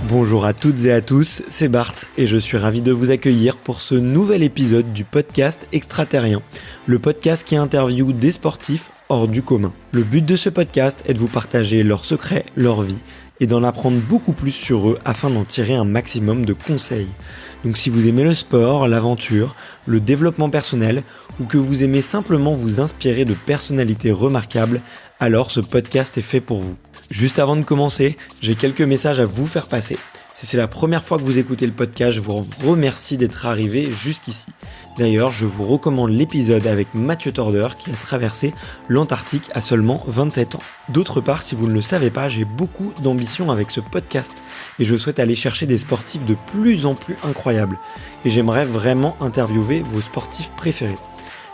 Bonjour à toutes et à tous, c'est Bart et je suis ravi de vous accueillir pour ce nouvel épisode du podcast Extraterrien, le podcast qui interviewe des sportifs hors du commun. Le but de ce podcast est de vous partager leurs secrets, leur vie et d'en apprendre beaucoup plus sur eux afin d'en tirer un maximum de conseils. Donc si vous aimez le sport, l'aventure, le développement personnel ou que vous aimez simplement vous inspirer de personnalités remarquables, alors ce podcast est fait pour vous. Juste avant de commencer, j'ai quelques messages à vous faire passer. Si c'est la première fois que vous écoutez le podcast, je vous remercie d'être arrivé jusqu'ici. D'ailleurs, je vous recommande l'épisode avec Mathieu Torder qui a traversé l'Antarctique à seulement 27 ans. D'autre part, si vous ne le savez pas, j'ai beaucoup d'ambition avec ce podcast et je souhaite aller chercher des sportifs de plus en plus incroyables. Et j'aimerais vraiment interviewer vos sportifs préférés.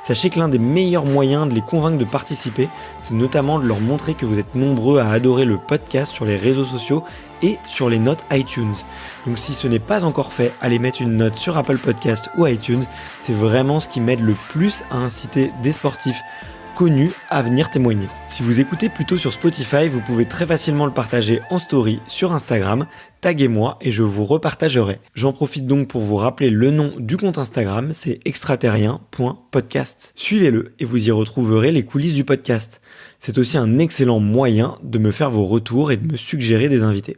Sachez que l'un des meilleurs moyens de les convaincre de participer, c'est notamment de leur montrer que vous êtes nombreux à adorer le podcast sur les réseaux sociaux et sur les notes iTunes. Donc si ce n'est pas encore fait, allez mettre une note sur Apple Podcast ou iTunes, c'est vraiment ce qui m'aide le plus à inciter des sportifs connus à venir témoigner. Si vous écoutez plutôt sur Spotify, vous pouvez très facilement le partager en story sur Instagram, taguez-moi et je vous repartagerai. J'en profite donc pour vous rappeler le nom du compte Instagram, c'est extraterrien.podcast. Suivez-le et vous y retrouverez les coulisses du podcast. C'est aussi un excellent moyen de me faire vos retours et de me suggérer des invités.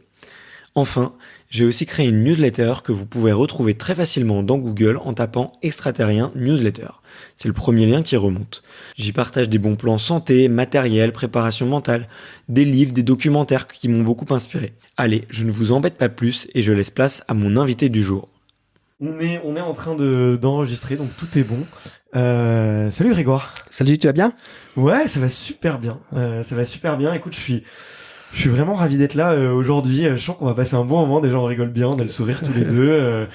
Enfin, j'ai aussi créé une newsletter que vous pouvez retrouver très facilement dans Google en tapant Extraterrien Newsletter. C'est le premier lien qui remonte. J'y partage des bons plans santé, matériel, préparation mentale, des livres, des documentaires qui m'ont beaucoup inspiré. Allez, je ne vous embête pas plus et je laisse place à mon invité du jour. On est en train d'enregistrer, donc tout est bon. Salut Grégoire. Salut, tu vas bien ? Ouais, ça va super bien. Écoute, je suis vraiment ravi d'être là aujourd'hui. Je sens qu'on va passer un bon moment. Déjà, on rigole bien, on a le sourire tous les deux.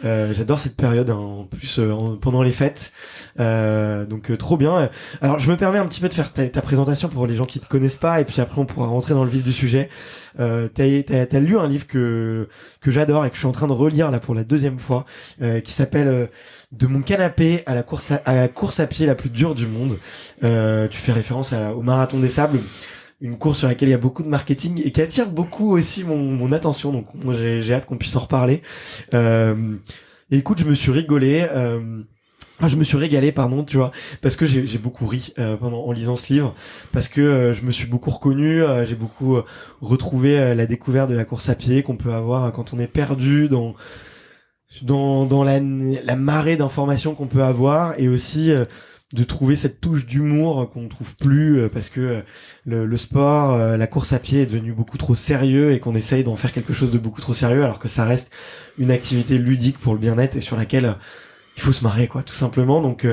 J'adore cette période, hein, en plus pendant les fêtes. Donc trop bien. Alors, je me permets un petit peu de faire ta présentation pour les gens qui te connaissent pas, et puis après, on pourra rentrer dans le vif du sujet. T'as lu un livre que j'adore et que je suis en train de relire là pour la deuxième fois, qui s'appelle De mon canapé à la course à pied la plus dure du monde. Tu fais référence au Marathon des Sables. Une course sur laquelle il y a beaucoup de marketing et qui attire beaucoup aussi mon attention, donc moi j'ai hâte qu'on puisse en reparler. Et écoute, je me suis régalé, tu vois, parce que j'ai beaucoup ri en lisant ce livre, parce que je me suis beaucoup reconnu, j'ai beaucoup retrouvé la découverte de la course à pied qu'on peut avoir quand on est perdu dans la marée d'informations qu'on peut avoir, et aussi de trouver cette touche d'humour qu'on ne trouve plus parce que le sport, la course à pied est devenu beaucoup trop sérieux et qu'on essaye d'en faire quelque chose de beaucoup trop sérieux, alors que ça reste une activité ludique pour le bien-être et sur laquelle il faut se marrer, quoi, tout simplement. Donc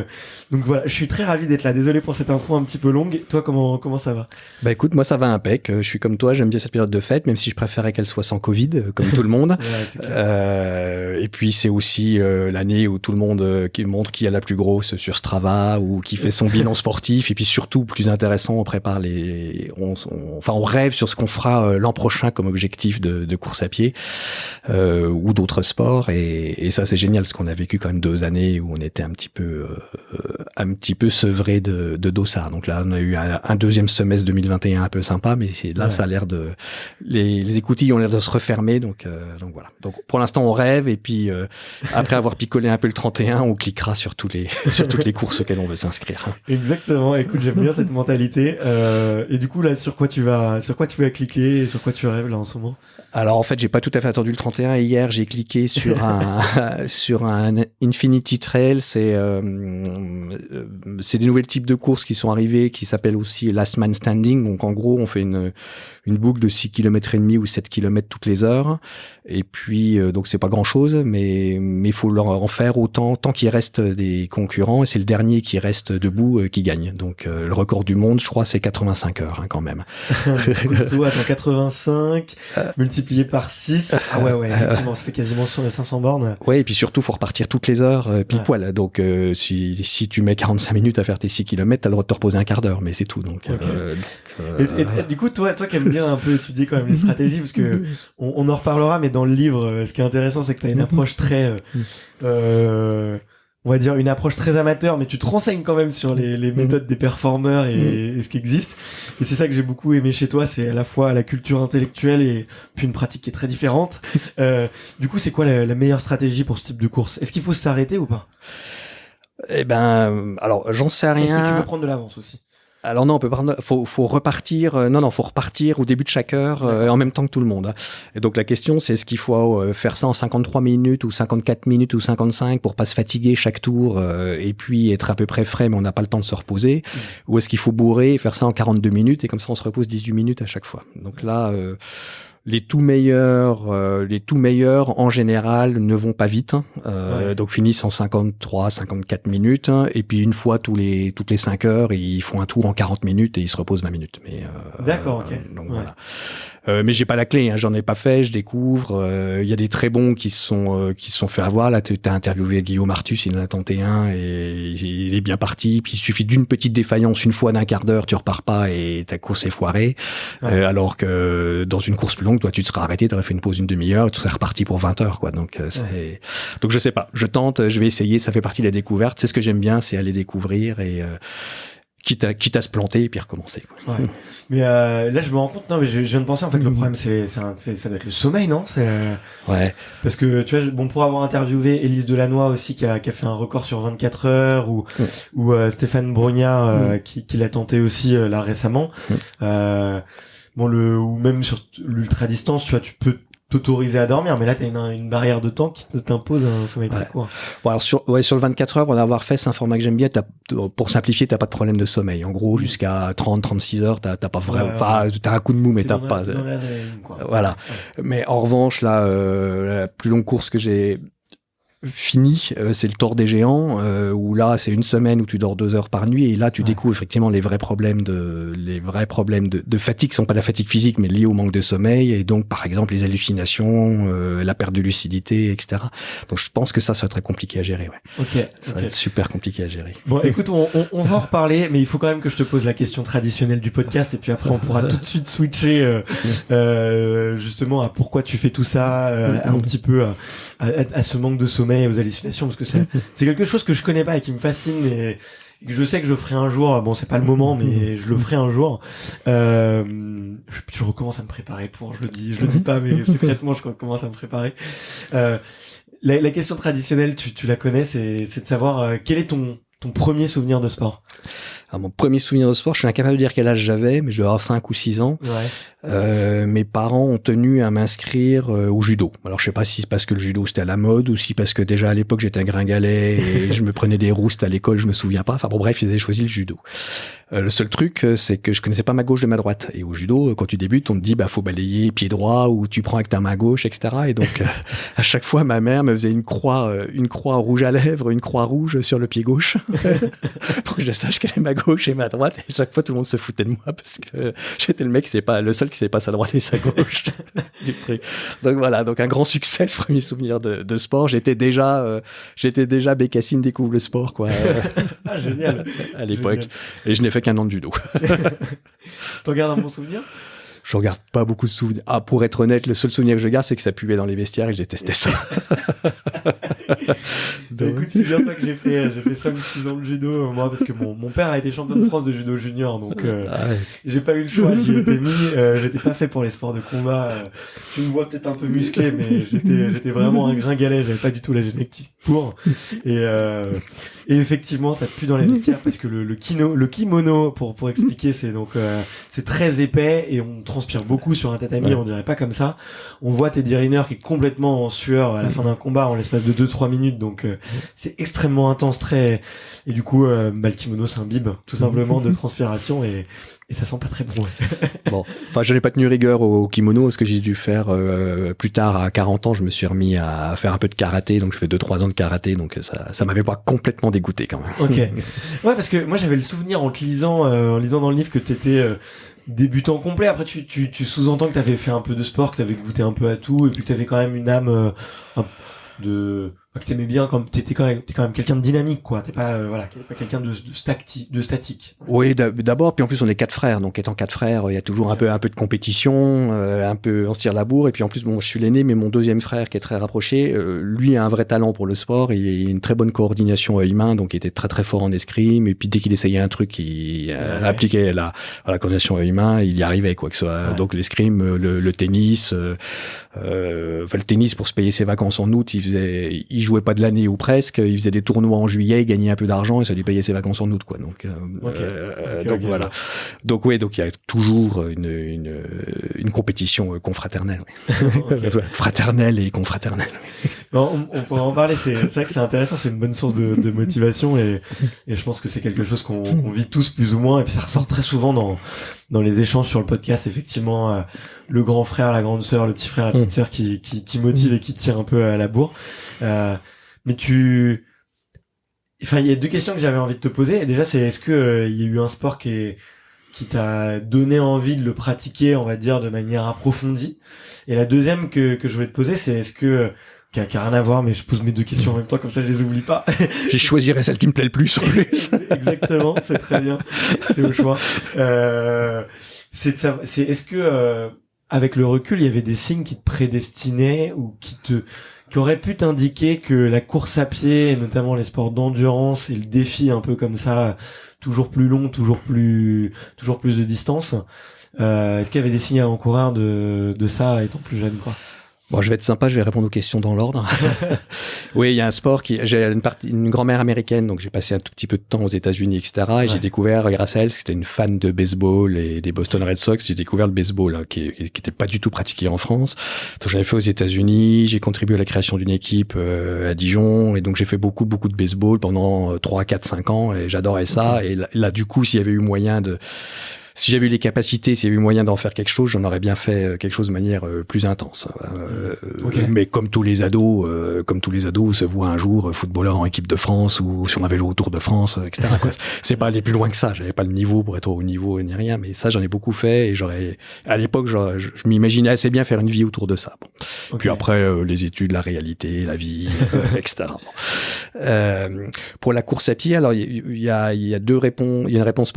voilà, je suis très ravi d'être là. Désolé pour cette intro un petit peu longue. Toi, comment ça va ? Bah écoute, moi ça va impec. Je suis comme toi, j'aime bien cette période de fête, même si je préférais qu'elle soit sans Covid, comme tout le monde. Ouais, c'est clair. Et puis c'est aussi l'année où tout le monde qui montre qui a la plus grosse sur Strava ou qui fait son bilan sportif. Et puis surtout, plus intéressant, on prépare on rêve sur ce qu'on fera l'an prochain comme objectif de course à pied ou d'autres sports. Et ça c'est génial, parce qu'on a vécu quand même 2 années où on était un petit peu sevré de dossard. Donc là, on a eu un deuxième semestre 2021 un peu sympa, mais là, ça a l'air les écoutilles ont l'air de se refermer. Donc voilà. Donc pour l'instant, on rêve, et puis après avoir picolé un peu le 31, on cliquera sur toutes les courses auxquelles on veut s'inscrire. Exactement. Écoute, j'aime bien cette mentalité. Et du coup, là, sur quoi tu vas cliquer et sur quoi tu rêves là en ce moment ? Alors en fait, j'ai pas tout à fait attendu le 31. Hier, j'ai cliqué sur un Infinity Trail. C'est des nouveaux types de courses qui sont arrivés, qui s'appellent aussi Last Man Standing. Donc en gros, on fait une boucle de 6 km et demi ou 7 km toutes les heures. Et puis donc c'est pas grand-chose, mais il faut leur en faire autant tant qu'il reste des concurrents, et c'est le dernier qui reste debout qui gagne. Donc le record du monde, je crois, c'est 85 heures, hein, quand même. Toi, attends, 85 multiplié par 6. Ah ouais, effectivement, ça fait quasiment 500 bornes. Ouais, et puis surtout, faut repartir toutes les heures pile poil. Donc si tu mets 45 minutes à faire tes 6 km, t'as le droit de te reposer un quart d'heure, mais c'est tout. Donc, et du coup, toi qui aimes bien un peu étudier quand même les stratégies, parce que on en reparlera, mais dans le livre, ce qui est intéressant, c'est que t'as une approche très on va dire une approche très amateur, mais tu te renseignes quand même sur les méthodes des performeurs et ce qui existe. Et c'est ça que j'ai beaucoup aimé chez toi, c'est à la fois la culture intellectuelle et puis une pratique qui est très différente. Du coup, c'est quoi la meilleure stratégie pour ce type de course? Est-ce qu'il faut s'arrêter ou pas? Eh ben, alors j'en sais rien. Est-ce que tu peux prendre de l'avance aussi? Alors non, faut repartir. Faut repartir au début de chaque heure en même temps que tout le monde. Hein. Et donc la question, c'est est-ce qu'il faut faire ça en 53 minutes ou 54 minutes ou 55 pour pas se fatiguer chaque tour et puis être à peu près frais, mais on n'a pas le temps de se reposer, ou est-ce qu'il faut bourrer et faire ça en 42 minutes et comme ça on se repose 18 minutes à chaque fois. Donc là. Les tout meilleurs en général ne vont pas vite, donc finissent en 53, 54 minutes, et puis une fois toutes les 5 heures, ils font un tour en 40 minutes et ils se reposent 20 minutes. Mais d'accord, ok. Donc voilà. Mais j'ai pas la clé, hein, j'en ai pas fait, je découvre. Il y a des très bons qui se sont fait avoir. Là, t'as interviewé Guillaume Artus, il en a tenté un et il est bien parti. Puis il suffit d'une petite défaillance, une fois d'un quart d'heure, tu repars pas et ta course est foirée. Alors que dans une course plus longue, toi, tu te seras arrêté, t'aurais fait une pause une demi-heure, tu serais reparti pour 20 heures, quoi. Donc donc je sais pas, je tente, je vais essayer. Ça fait partie de la découverte. C'est ce que j'aime bien, c'est aller découvrir et quitte à se planter et puis recommencer, quoi. Ouais. Mais là je me rends compte, non mais je viens de penser en fait le problème ça doit être le sommeil, non? Ouais. Parce que tu vois, bon, pour avoir interviewé Élise Delannoy aussi qui a fait un record sur 24 heures ou Stéphane Brognard qui l'a tenté aussi là récemment. Ou même sur l'ultra distance, tu vois, tu peux t'autoriser à dormir, mais là t'as une barrière de temps qui t'impose un sommeil très court. Bon, alors sur le 24 heures, pour avoir fait, c'est un format que j'aime bien. Pour simplifier, t'as pas de problème de sommeil. En gros, jusqu'à 30-36 heures, t'as pas vraiment, t'as un coup de mou, mais t'as pas. Voilà. Ouais. Mais en revanche, là, la plus longue course que j'ai fini, c'est le Tour des Géants, où là c'est une semaine où tu dors 2 heures par nuit et là tu découvres effectivement les vrais problèmes de fatigue, qui sont pas la fatigue physique mais liés au manque de sommeil et donc par exemple les hallucinations, la perte de lucidité, etc. Donc je pense que ça va être très compliqué à gérer. Ça va être super compliqué à gérer. Bon, écoute, on va en reparler, mais il faut quand même que je te pose la question traditionnelle du podcast et puis après on pourra tout de suite switcher justement à pourquoi tu fais tout ça, un petit peu à ce manque de sommeil et aux hallucinations, parce que c'est quelque chose que je connais pas et qui me fascine et que je sais que je ferai un jour. Bon, c'est pas le moment, mais je le ferai un jour. Je recommence à me préparer je le dis pas, mais secrètement, je commence à me préparer. La question traditionnelle, tu la connais, c'est de savoir quel est ton premier souvenir de sport. Alors, mon premier souvenir de sport, je suis incapable de dire quel âge j'avais, mais je devais avoir 5 ou 6 ans. Mes parents ont tenu à m'inscrire au judo. Alors je sais pas si c'est parce que le judo c'était à la mode ou si parce que déjà à l'époque j'étais un gringalet et je me prenais des roustes à l'école, je me souviens pas. Enfin bon bref, ils avaient choisi le judo. Le seul truc, c'est que je connaissais pas ma gauche de ma droite. Et au judo, quand tu débutes, on te dit faut balayer pied droit ou tu prends avec ta main gauche, etc. Et donc à chaque fois, ma mère me faisait une croix rouge à lèvres, une croix rouge sur le pied gauche pour que je sache quelle est ma gauche et ma droite. Et à chaque fois, tout le monde se foutait de moi parce que j'étais le seul qui savait pas sa droite et sa gauche du truc. Donc voilà, donc un grand succès, ce premier souvenir de sport. J'étais déjà Bécassine découvre le sport, quoi. Ah, génial. À l'époque. Génial. Et je n'ai fait qu'un an de judo. T'en gardes un bon souvenir? Je regarde pas beaucoup de souvenirs. Ah, pour être honnête, le seul souvenir que je garde, c'est que ça puait dans les vestiaires et je détestais ça. Écoute, figure-toi que j'ai fait 5-6 ans de judo, moi, parce que mon père a été champion de France de judo junior, donc j'ai pas eu le choix, j'y étais mis, j'étais pas fait pour les sports de combat. Tu me vois peut-être un peu musclé, mais j'étais vraiment un gringalet, j'avais pas du tout la génétique pour. Et effectivement, ça pue dans les vestiaires parce que le kimono, pour expliquer, c'est donc c'est très épais et on transpire beaucoup sur un tatami, on dirait pas comme ça. On voit Teddy Riner qui est complètement en sueur à la fin d'un combat en l'espace de 2-3 minutes, donc c'est extrêmement intense, et du coup le kimono s'imbibe tout simplement de transpiration et ça sent pas très bon. Bon, enfin, je n'ai pas tenu rigueur au kimono, ce que j'ai dû faire plus tard à 40 ans, je me suis remis à faire un peu de karaté, donc je fais 2-3 ans de karaté, donc ça m'avait pas complètement dégoûté quand même. Ok. Ouais, parce que moi j'avais le souvenir en lisant dans le livre que t'étais débutant complet. Après tu sous-entends que t'avais fait un peu de sport, que t'avais goûté un peu à tout et puis que t'avais quand même une âme de t'aimais bien, comme t'es quand même quelqu'un de dynamique, quoi. T'es pas pas quelqu'un de statique. Oui, d'abord, puis en plus on est 4 frères, donc étant 4 frères, il y a toujours un peu de compétition, un peu on se tire la bourre, et puis en plus bon, je suis l'aîné, mais mon deuxième frère qui est très rapproché, lui a un vrai talent pour le sport, il a une très bonne coordination œil-main, donc il était très très fort en escrime, et puis dès qu'il essayait un truc, il appliquait la coordination œil-main, il y arrivait quoi que ce soit. Donc l'escrime, le tennis, le tennis pour se payer ses vacances en août, il jouait pas de l'année ou presque, il faisait des tournois en juillet, il gagnait un peu d'argent et ça lui payait ses vacances en août, quoi. Donc voilà. Donc il y a toujours une compétition confraternelle, fraternelle et confraternelle. Bon, on pourrait en parler. C'est vrai que c'est intéressant, c'est une bonne source de motivation et je pense que c'est quelque chose qu'on vit tous plus ou moins, et puis ça ressort très souvent dans les échanges sur le podcast, effectivement, le grand frère, la grande sœur, le petit frère, la petite sœur qui motive et qui tire un peu à la bourre. Mais il y a deux questions que j'avais envie de te poser. Et déjà, c'est est-ce que il y a eu un sport qui t'a donné envie de le pratiquer, on va dire, de manière approfondie? Et la deuxième que je voulais te poser, c'est est-ce que qui a rien à voir, mais je pose mes deux questions en même temps, comme ça je les oublie pas. Je choisirais celle qui me plaît le plus. Exactement, c'est très bien, c'est au choix. Est-ce que avec le recul, il y avait des signes qui te prédestinaient ou qui auraient pu t'indiquer que la course à pied, et notamment les sports d'endurance et le défi un peu comme ça, toujours plus long, toujours plus de distance, est-ce qu'il y avait des signes avant-coureurs de ça étant plus jeune, quoi? Bon, je vais être sympa, je vais répondre aux questions dans l'ordre. Oui, il y a un sport j'ai une grand-mère américaine, donc j'ai passé un tout petit peu de temps aux États-Unis, etc. Et j'ai découvert, grâce à elle, c'était une fan de baseball et des Boston Red Sox, j'ai découvert le baseball, qui était pas du tout pratiqué en France. Donc j'en ai fait aux États-Unis, j'ai contribué à la création d'une équipe à Dijon, et donc j'ai fait beaucoup de baseball pendant 3, 4, 5 ans, et j'adorais ça. Okay. Et là, du coup, si j'avais eu les capacités, s'il y avait eu moyen d'en faire quelque chose, j'en aurais bien fait quelque chose de manière plus intense. Okay. Mais comme tous les ados se voient un jour footballeur en équipe de France ou sur un vélo au Tour de France, etc. Quoi. C'est pas aller plus loin que ça. J'avais pas le niveau pour être au haut niveau ni rien, mais ça j'en ai beaucoup fait, et à l'époque je m'imaginais assez bien faire une vie autour de ça. Bon. Okay. Puis après les études, la réalité, la vie, etc. Bon. Pour la course à pied, alors il y a deux réponses. Il y a une réponse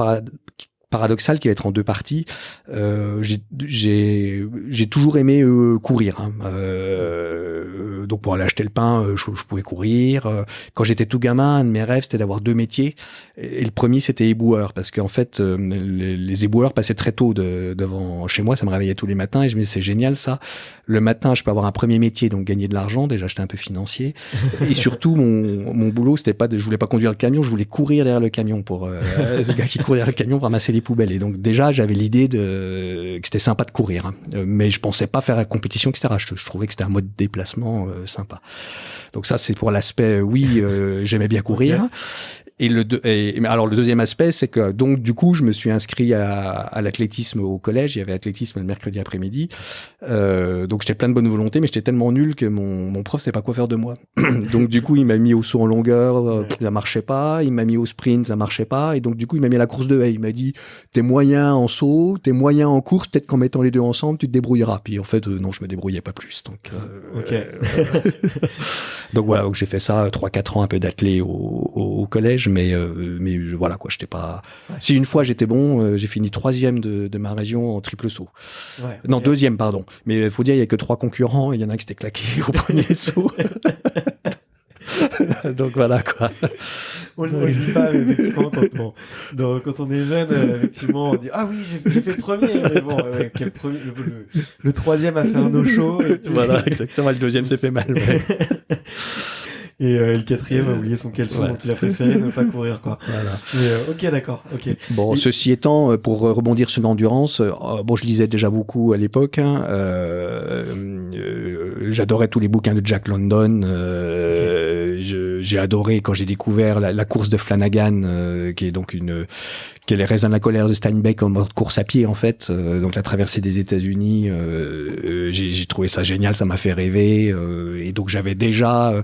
paradoxal qui va être en deux parties. J'ai toujours aimé courir. Hein. Donc pour aller acheter le pain, je pouvais courir. Quand j'étais tout gamin, un de mes rêves c'était d'avoir 2 métiers. Et le premier c'était éboueur, parce qu'en fait les éboueurs passaient très tôt devant chez moi. Ça me réveillait tous les matins et je me disais c'est génial ça. Le matin je peux avoir un premier métier, donc gagner de l'argent. Déjà j'étais un peu financier. Et surtout mon boulot c'était pas je voulais pas conduire le camion, je voulais courir derrière le camion pour ce gars qui courait derrière le camion pour ramasser les poubelles. Et donc déjà j'avais l'idée que c'était sympa de courir, hein. Mais je pensais pas faire la compétition, etc. Je trouvais que c'était un mode de déplacement sympa. Donc ça c'est pour l'aspect j'aimais bien courir. Okay. Alors le deuxième aspect, c'est que donc du coup je me suis inscrit à l'athlétisme au collège. Il y avait athlétisme le mercredi après-midi. Donc j'étais plein de bonne volonté, mais j'étais tellement nul que mon prof savait pas quoi faire de moi. Donc du coup il m'a mis au saut en longueur, ça marchait pas. Il m'a mis au sprint, ça marchait pas. Et donc du coup il m'a mis à la course de haie. Il m'a dit t'es moyen en saut, t'es moyen en course, peut-être qu'en mettant les deux ensemble tu te débrouilleras. Puis en fait non, je me débrouillais pas plus. Donc donc voilà, donc j'ai fait ça 3-4 ans, un peu d'athlé au collège. Mais voilà quoi, j'étais pas. Ouais. Si une fois j'étais bon, j'ai fini 3e de ma région en triple saut. Ouais, non, 2e pardon. Mais il faut dire il y a que 3 concurrents, et il y en a un qui s'était claqué au premier saut. Donc voilà quoi. On le dit pas, mais effectivement quand on est jeune, effectivement on dit ah oui j'ai fait le premier, mais bon quel premier, le 3e a fait un no-show. Voilà exactement, le 2e s'est fait mal. Ouais. Et le 4e a oublié son caleçon, donc il a préféré ne pas courir, quoi. Voilà. Mais, ok, d'accord. Ok. Bon, ceci étant, pour rebondir sur l'endurance, je lisais déjà beaucoup à l'époque. Hein, j'adorais tous les bouquins de Jack London. J'ai adoré quand j'ai découvert la course de Flanagan, qui est les raisins de la colère de Steinbeck en mode course à pied en fait, donc la traversée des États-Unis. J'ai trouvé ça génial, ça m'a fait rêver, et donc j'avais déjà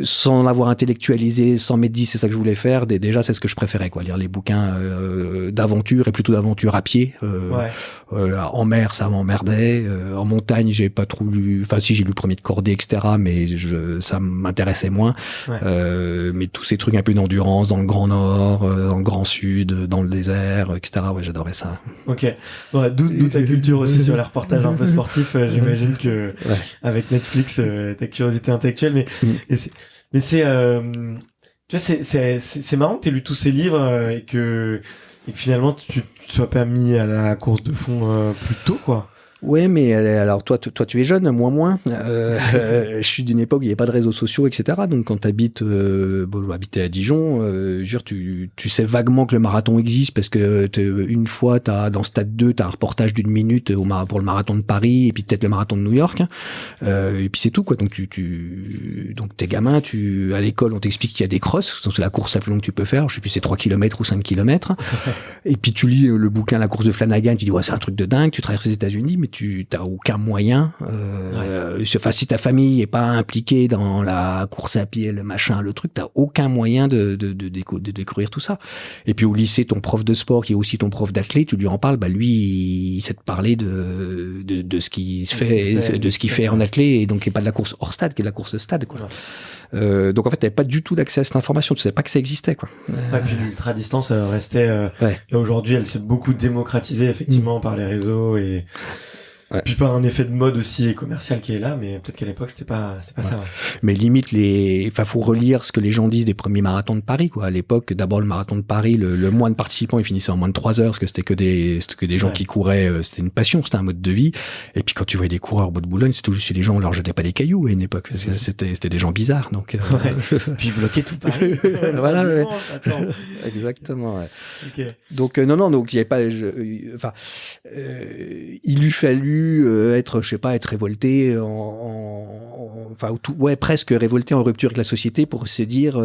sans l'avoir intellectualisé, sans m'être dit c'est ça que je voulais faire, déjà c'est ce que je préférais, quoi, lire les bouquins d'aventure, et plutôt d'aventure à pied. En mer, ça m'emmerdait. En montagne, j'ai pas trop lu. Enfin, si, j'ai lu le premier de cordée, etc. Mais ça m'intéressait moins. Mais tous ces trucs un peu d'endurance dans le Grand Nord, dans le Grand Sud, dans le désert, etc. Ouais, j'adorais ça. Ok. Ouais, d'où ta culture aussi sur les reportages un peu sportifs. J'imagine que avec Netflix, ta curiosité intellectuelle. Mais c'est tu vois, c'est marrant que t'aies lu tous ces livres et que finalement tu sois pas mis à la course de fond plus tôt, quoi. Ouais, mais alors toi tu es jeune, moi moins. Je suis d'une époque où il n'y avait pas de réseaux sociaux, etc. Donc quand t'habites, j'habitais à Dijon, jure, tu sais vaguement que le marathon existe parce que une fois dans Stade 2, t'as un reportage d'1 minute pour le marathon de Paris et puis peut-être le marathon de New York. Et puis c'est tout, quoi. Donc donc t'es gamin, à l'école on t'explique qu'il y a des crosses, c'est la course la plus longue que tu peux faire. Je sais plus, c'est 3 km ou 5 km. Et puis tu lis le bouquin La course de Flanagan, tu dis ouais, c'est un truc de dingue. Tu traverses les États-Unis, mais tu t'as aucun moyen. Enfin, si ta famille est pas impliquée dans la course à pied, le machin, le truc, t'as aucun moyen de découvrir tout ça. Et puis au lycée, ton prof de sport, qui est aussi ton prof d'athlé, tu lui en parles, lui, il sait te parler de ce qui se fait, de ce qu'il fait en athlé, et donc qui est pas de la course hors stade, qui est de la course stade, quoi. Donc en fait, t'avais pas du tout d'accès à cette information, tu savais pas que ça existait, quoi. Et puis l'ultra distance restait. Là aujourd'hui, elle s'est beaucoup démocratisée effectivement par les réseaux et puis pas un effet de mode aussi commercial qui est là, mais peut-être qu'à l'époque c'était pas ça. Ouais. Mais limite faut relire ce que les gens disent des premiers marathons de Paris, quoi. À l'époque, d'abord le marathon de Paris, le moins de participants, il finissait en moins de 3 heures parce que c'était que des gens qui couraient, c'était une passion, c'était un mode de vie. Et puis quand tu voyais des coureurs au bout de Boulogne, c'était tout juste les gens, on leur jetait pas des cailloux à une époque, parce que c'était des gens bizarres, donc. Puis bloquer tout Paris. Voilà. Exactement. Ouais. Okay. Donc non, donc il y avait pas. Il eût fallu être révolté presque révolté en rupture avec la société pour se dire,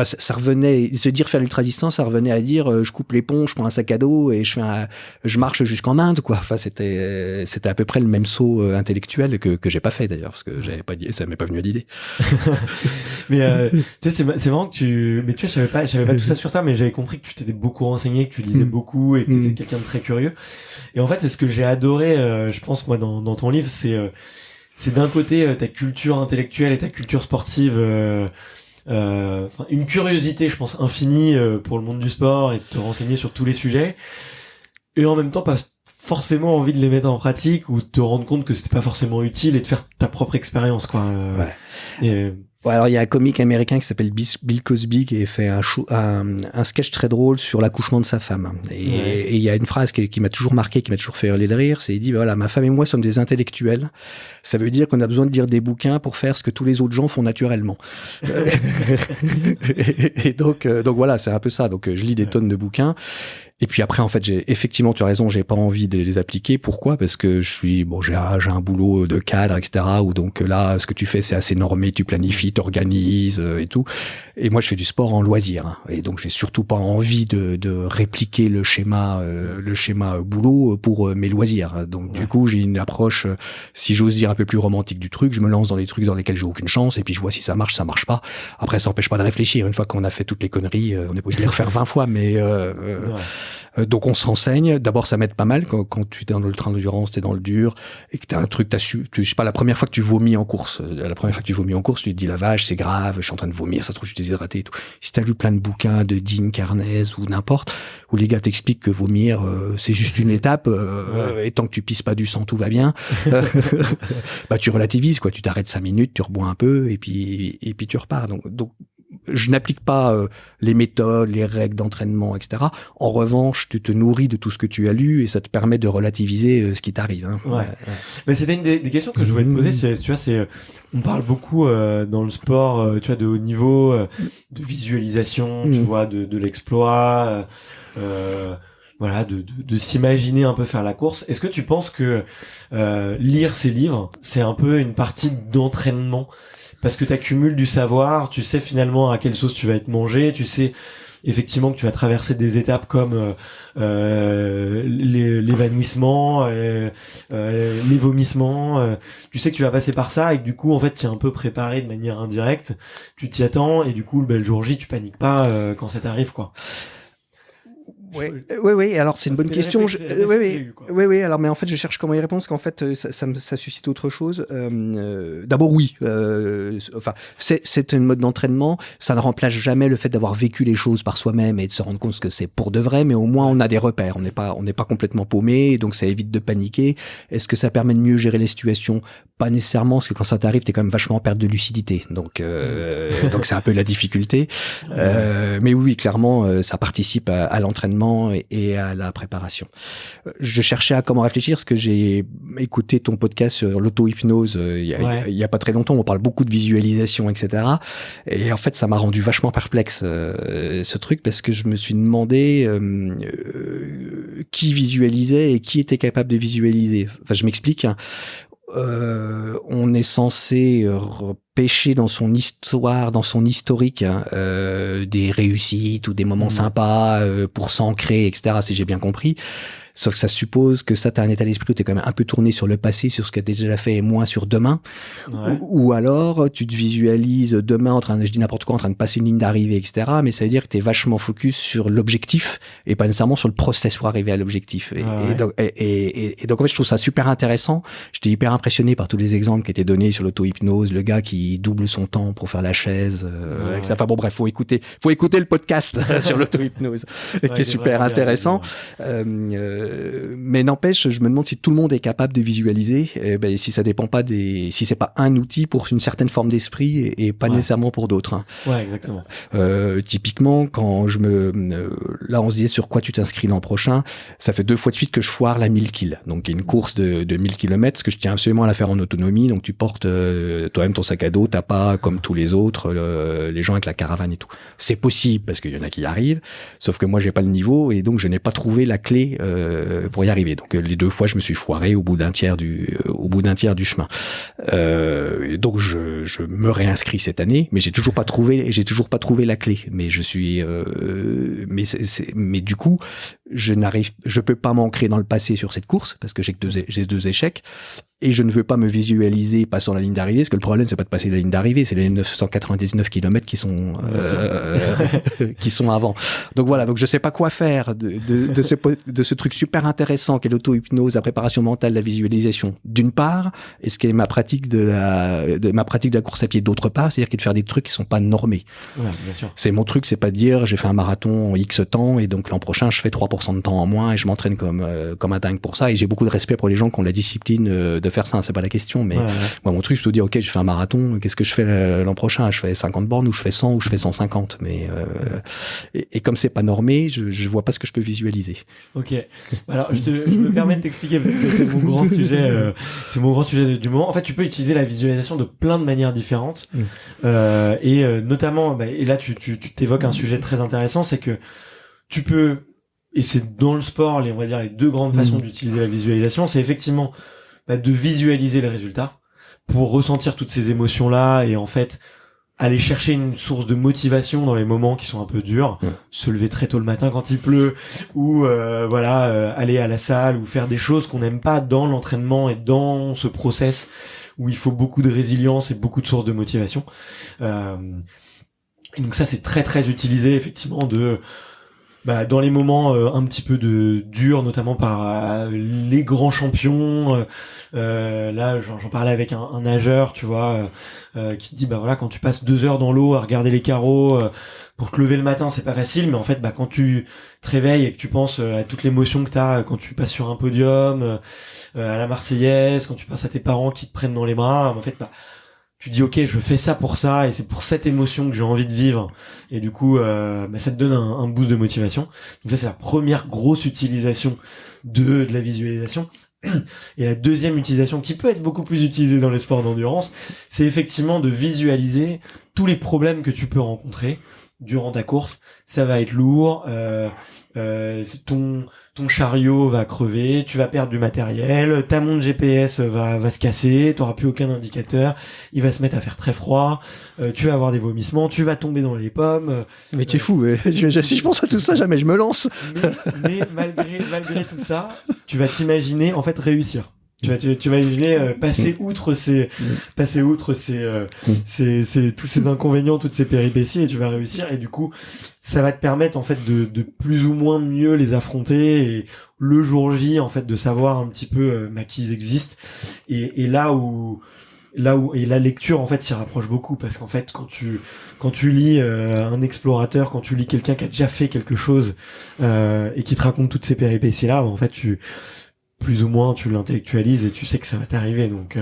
ça revenait, se dire faire l'ultra-distance, ça revenait à dire, je coupe les ponts, je prends un sac à dos et je marche jusqu'en Inde, quoi. Enfin, c'était à peu près le même saut intellectuel que j'ai pas fait d'ailleurs, parce que ça m'est pas venu à l'idée. Mais tu sais, c'est marrant que mais tu vois, j'avais pas tout ça sur toi, mais j'avais compris que tu t'étais beaucoup renseigné, que tu lisais beaucoup et que t'étais quelqu'un de très curieux. Et en fait, c'est ce que j'ai adoré, je pense, moi, dans ton livre, c'est d'un côté ta culture intellectuelle et ta culture sportive, une curiosité, je pense, infinie pour le monde du sport et de te renseigner sur tous les sujets, et en même temps pas forcément envie de les mettre en pratique ou de te rendre compte que c'était pas forcément utile et de faire ta propre expérience, quoi. Alors il y a un comique américain qui s'appelle Bill Cosby qui a fait un sketch très drôle sur l'accouchement de sa femme. Et il y a une phrase qui m'a toujours marqué, qui m'a toujours fait hurler de rire, c'est il dit voilà, ma femme et moi sommes des intellectuels. Ça veut dire qu'on a besoin de lire des bouquins pour faire ce que tous les autres gens font naturellement. et donc voilà, c'est un peu ça. Donc je lis des tonnes de bouquins. Et puis après, en fait, effectivement, tu as raison, j'ai pas envie de les appliquer. Pourquoi ? Parce que j'ai un boulot de cadre, etc. Où donc là, ce que tu fais, c'est assez normé, tu planifies, t'organises et tout. Et moi, je fais du sport en loisir, hein. Et donc, j'ai surtout pas envie de répliquer le schéma boulot pour mes loisirs. Donc, du coup, j'ai une approche, si j'ose dire, un peu plus romantique du truc. Je me lance dans des trucs dans lesquels j'ai aucune chance, et puis je vois si ça marche pas. Après, ça empêche pas de réfléchir. Une fois qu'on a fait toutes les conneries, on est obligé de les refaire 20 fois, mais donc on se renseigne. D'abord, ça m'aide pas mal quand tu es dans le train d'endurance, t'es dans le dur et que t'as un truc, je sais pas, la première fois que tu vomis en course, tu te dis la vache, c'est grave, je suis en train de vomir, ça se trouve je suis déshydraté et tout. Si t'as lu plein de bouquins de Dean Karnez ou n'importe, où les gars t'expliquent que vomir c'est juste une étape, et tant que tu pisses pas du sang, tout va bien. Tu relativises, quoi. Tu t'arrêtes 5 minutes, tu rebois un peu et puis tu repars. Donc je n'applique pas les méthodes, les règles d'entraînement, etc. En revanche, tu te nourris de tout ce que tu as lu et ça te permet de relativiser ce qui t'arrive. Hein. Ouais. Mais c'était une des questions que je voulais te poser. Tu vois, on parle beaucoup dans le sport, tu vois, de haut niveau, de visualisation, tu vois, de l'exploit, voilà, de s'imaginer un peu faire la course. Est-ce que tu penses que lire ces livres, c'est un peu une partie d'entraînement? Parce que tu accumules du savoir, tu sais finalement à quelle sauce tu vas être mangé, tu sais effectivement que tu vas traverser des étapes comme l'évanouissement, les vomissements. Tu sais que tu vas passer par ça et que du coup en fait tu es un peu préparé de manière indirecte. Tu t'y attends et du coup le jour J tu paniques pas quand ça t'arrive quoi. Oui. Alors c'est une bonne question. Oui. Alors, mais en fait, je cherche comment y répondre, parce qu'en fait, ça suscite autre chose. D'abord, oui. Enfin, c'est un mode d'entraînement. Ça ne remplace jamais le fait d'avoir vécu les choses par soi-même et de se rendre compte que c'est pour de vrai. Mais au moins, on a des repères. On n'est pas complètement paumé, donc ça évite de paniquer. Est-ce que ça permet de mieux gérer les situations? Pas nécessairement, parce que quand ça t'arrive, t'es quand même vachement en perte de lucidité. Donc c'est un peu la difficulté. Mais oui, clairement, ça participe à l'entraînement et à la préparation. Je cherchais à comment réfléchir, parce que j'ai écouté ton podcast sur l'auto-hypnose il y a pas très longtemps. On parle beaucoup de visualisation, etc. Et en fait, ça m'a rendu vachement perplexe, ce truc, parce que je me suis demandé qui visualisait et qui était capable de visualiser. Enfin, je m'explique. On est censé pêcher dans son histoire, dans son historique, des réussites ou des moments sympas pour s'ancrer, etc., si j'ai bien compris. Sauf que ça suppose que ça, t'as un état d'esprit où t'es quand même un peu tourné sur le passé, sur ce que t'as déjà fait, et moins sur demain. Ou alors, tu te visualises demain en train de, je dis n'importe quoi, en train de passer une ligne d'arrivée, etc. Mais ça veut dire que t'es vachement focus sur l'objectif et pas nécessairement sur le process pour arriver à l'objectif. Et donc, en fait, je trouve ça super intéressant. J'étais hyper impressionné par tous les exemples qui étaient donnés sur l'auto-hypnose, le gars qui double son temps pour faire la chaise. Enfin bon, bref, faut écouter le podcast sur l'auto-hypnose, qui est super intéressant. Mais n'empêche, je me demande si tout le monde est capable de visualiser, si ça dépend pas si c'est pas un outil pour une certaine forme d'esprit et pas nécessairement pour d'autres. Hein. Ouais, exactement. Typiquement, quand là, on se disait sur quoi tu t'inscris l'an prochain, ça fait 2 fois de suite que je foire la 1000 kills. Donc, il y a une course de 1000 km, parce que je tiens absolument à la faire en autonomie. Donc, tu portes toi-même ton sac à dos, t'as pas, comme tous les autres, les gens avec la caravane et tout. C'est possible, parce qu'il y en a qui y arrivent, sauf que moi, j'ai pas le niveau, et donc je n'ai pas trouvé la clé pour y arriver. Donc les 2 fois, je me suis foiré au bout d'un tiers du chemin. Donc je me réinscris cette année, mais j'ai toujours pas trouvé la clé. Mais je suis, mais du coup, je peux pas m'ancrer dans le passé sur cette course parce que j'ai 2 échecs. Et je ne veux pas me visualiser passant la ligne d'arrivée, parce que le problème, c'est pas de passer la ligne d'arrivée, c'est les 999 km qui sont avant. Donc voilà, donc je sais pas quoi faire de ce truc super intéressant qu'est l'auto-hypnose, la préparation mentale, la visualisation, d'une part, et ce qui est ma pratique de la course à pied d'autre part, c'est-à-dire de faire des trucs qui sont pas normés. Ouais, bien sûr. C'est mon truc, c'est pas de dire j'ai fait un marathon en X temps et donc l'an prochain je fais 3% de temps en moins et je m'entraîne comme un dingue pour ça, et j'ai beaucoup de respect pour les gens qui ont la discipline de faire ça, c'est pas la question, mais moi mon truc c'est de dire ok, je fais un marathon, qu'est-ce que je fais l'an prochain, je fais 50 bornes ou je fais 100 ou je fais 150, mais et comme c'est pas normé, je vois pas ce que je peux visualiser. Ok, alors je me permets de t'expliquer parce que c'est mon grand sujet, c'est mon grand sujet du moment. En fait, tu peux utiliser la visualisation de plein de manières différentes, et notamment, et là tu t'évoques un sujet très intéressant, c'est que tu peux, et c'est dans le sport, on va dire les 2 grandes façons d'utiliser la visualisation, c'est effectivement de visualiser les résultats pour ressentir toutes ces émotions-là et en fait aller chercher une source de motivation dans les moments qui sont un peu durs, se lever très tôt le matin quand il pleut, ou aller à la salle ou faire des choses qu'on n'aime pas dans l'entraînement et dans ce process où il faut beaucoup de résilience et beaucoup de sources de motivation. Et donc ça c'est très très utilisé effectivement dans les moments un petit peu durs, notamment par les grands champions. Là, j'en parlais avec un nageur, tu vois, qui te dit quand tu passes 2 heures dans l'eau à regarder les carreaux, pour te lever le matin, c'est pas facile, mais en fait, quand tu te réveilles et que tu penses à toute l'émotion que t'as quand tu passes sur un podium, à la Marseillaise, quand tu penses à tes parents qui te prennent dans les bras, en fait, tu dis ok, je fais ça pour ça et c'est pour cette émotion que j'ai envie de vivre, et du coup ça te donne un boost de motivation. Donc ça c'est la première grosse utilisation de la visualisation. Et la deuxième utilisation, qui peut être beaucoup plus utilisée dans les sports d'endurance, c'est effectivement de visualiser tous les problèmes que tu peux rencontrer durant ta course. Ça va être lourd, ton chariot va crever, tu vas perdre du matériel, ta montre GPS va se casser, t'auras plus aucun indicateur, il va se mettre à faire très froid, tu vas avoir des vomissements, tu vas tomber dans les pommes. Mais t'es fou, si je pense à tout ça, jamais je me lance. Mais malgré tout ça, tu vas t'imaginer en fait réussir. Tu vas imaginer passer outre tous ces inconvénients, toutes ces péripéties, et tu vas réussir. Et du coup, ça va te permettre en fait de plus ou moins mieux les affronter, et le jour J en fait de savoir un petit peu qu'ils existent. Et là où et la lecture en fait s'y rapproche beaucoup, parce qu'en fait quand tu lis un explorateur, quand tu lis quelqu'un qui a déjà fait quelque chose et qui te raconte toutes ces péripéties là, en fait plus ou moins tu l'intellectualises et tu sais que ça va t'arriver, donc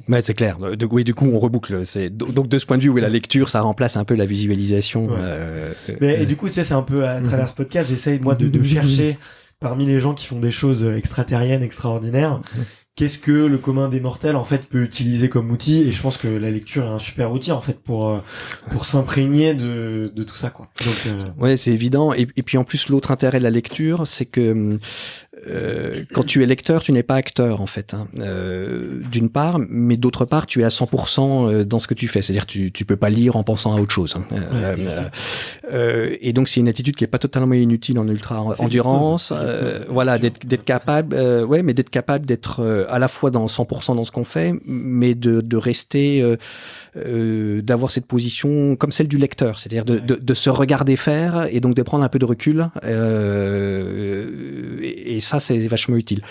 ouais, c'est clair. Oui, du coup on reboucle. Donc de ce point de vue, oui, la lecture ça remplace un peu la visualisation. Ouais. Et du coup tu sais, c'est un peu à travers ce podcast, j'essaye moi de chercher parmi les gens qui font des choses extraterriennes, extraordinaires, qu'est-ce que le commun des mortels en fait peut utiliser comme outil. Et je pense que la lecture est un super outil en fait pour s'imprégner de tout ça, quoi. Donc ouais, c'est évident. Et puis en plus, l'autre intérêt de la lecture, c'est que quand tu es lecteur, tu n'es pas acteur en fait, hein. D'une part, mais d'autre part, tu es à 100% dans ce que tu fais. C'est-à-dire, tu peux pas lire en pensant à autre chose, hein. Et donc, c'est une attitude qui est pas totalement inutile en ultra endurance. Voilà, d'être capable, mais d'être capable d'être à la fois dans 100% dans ce qu'on fait, mais de rester, d'avoir cette position comme celle du lecteur, c'est-à-dire de se regarder faire et donc de prendre un peu de recul. Et ça, c'est vachement utile.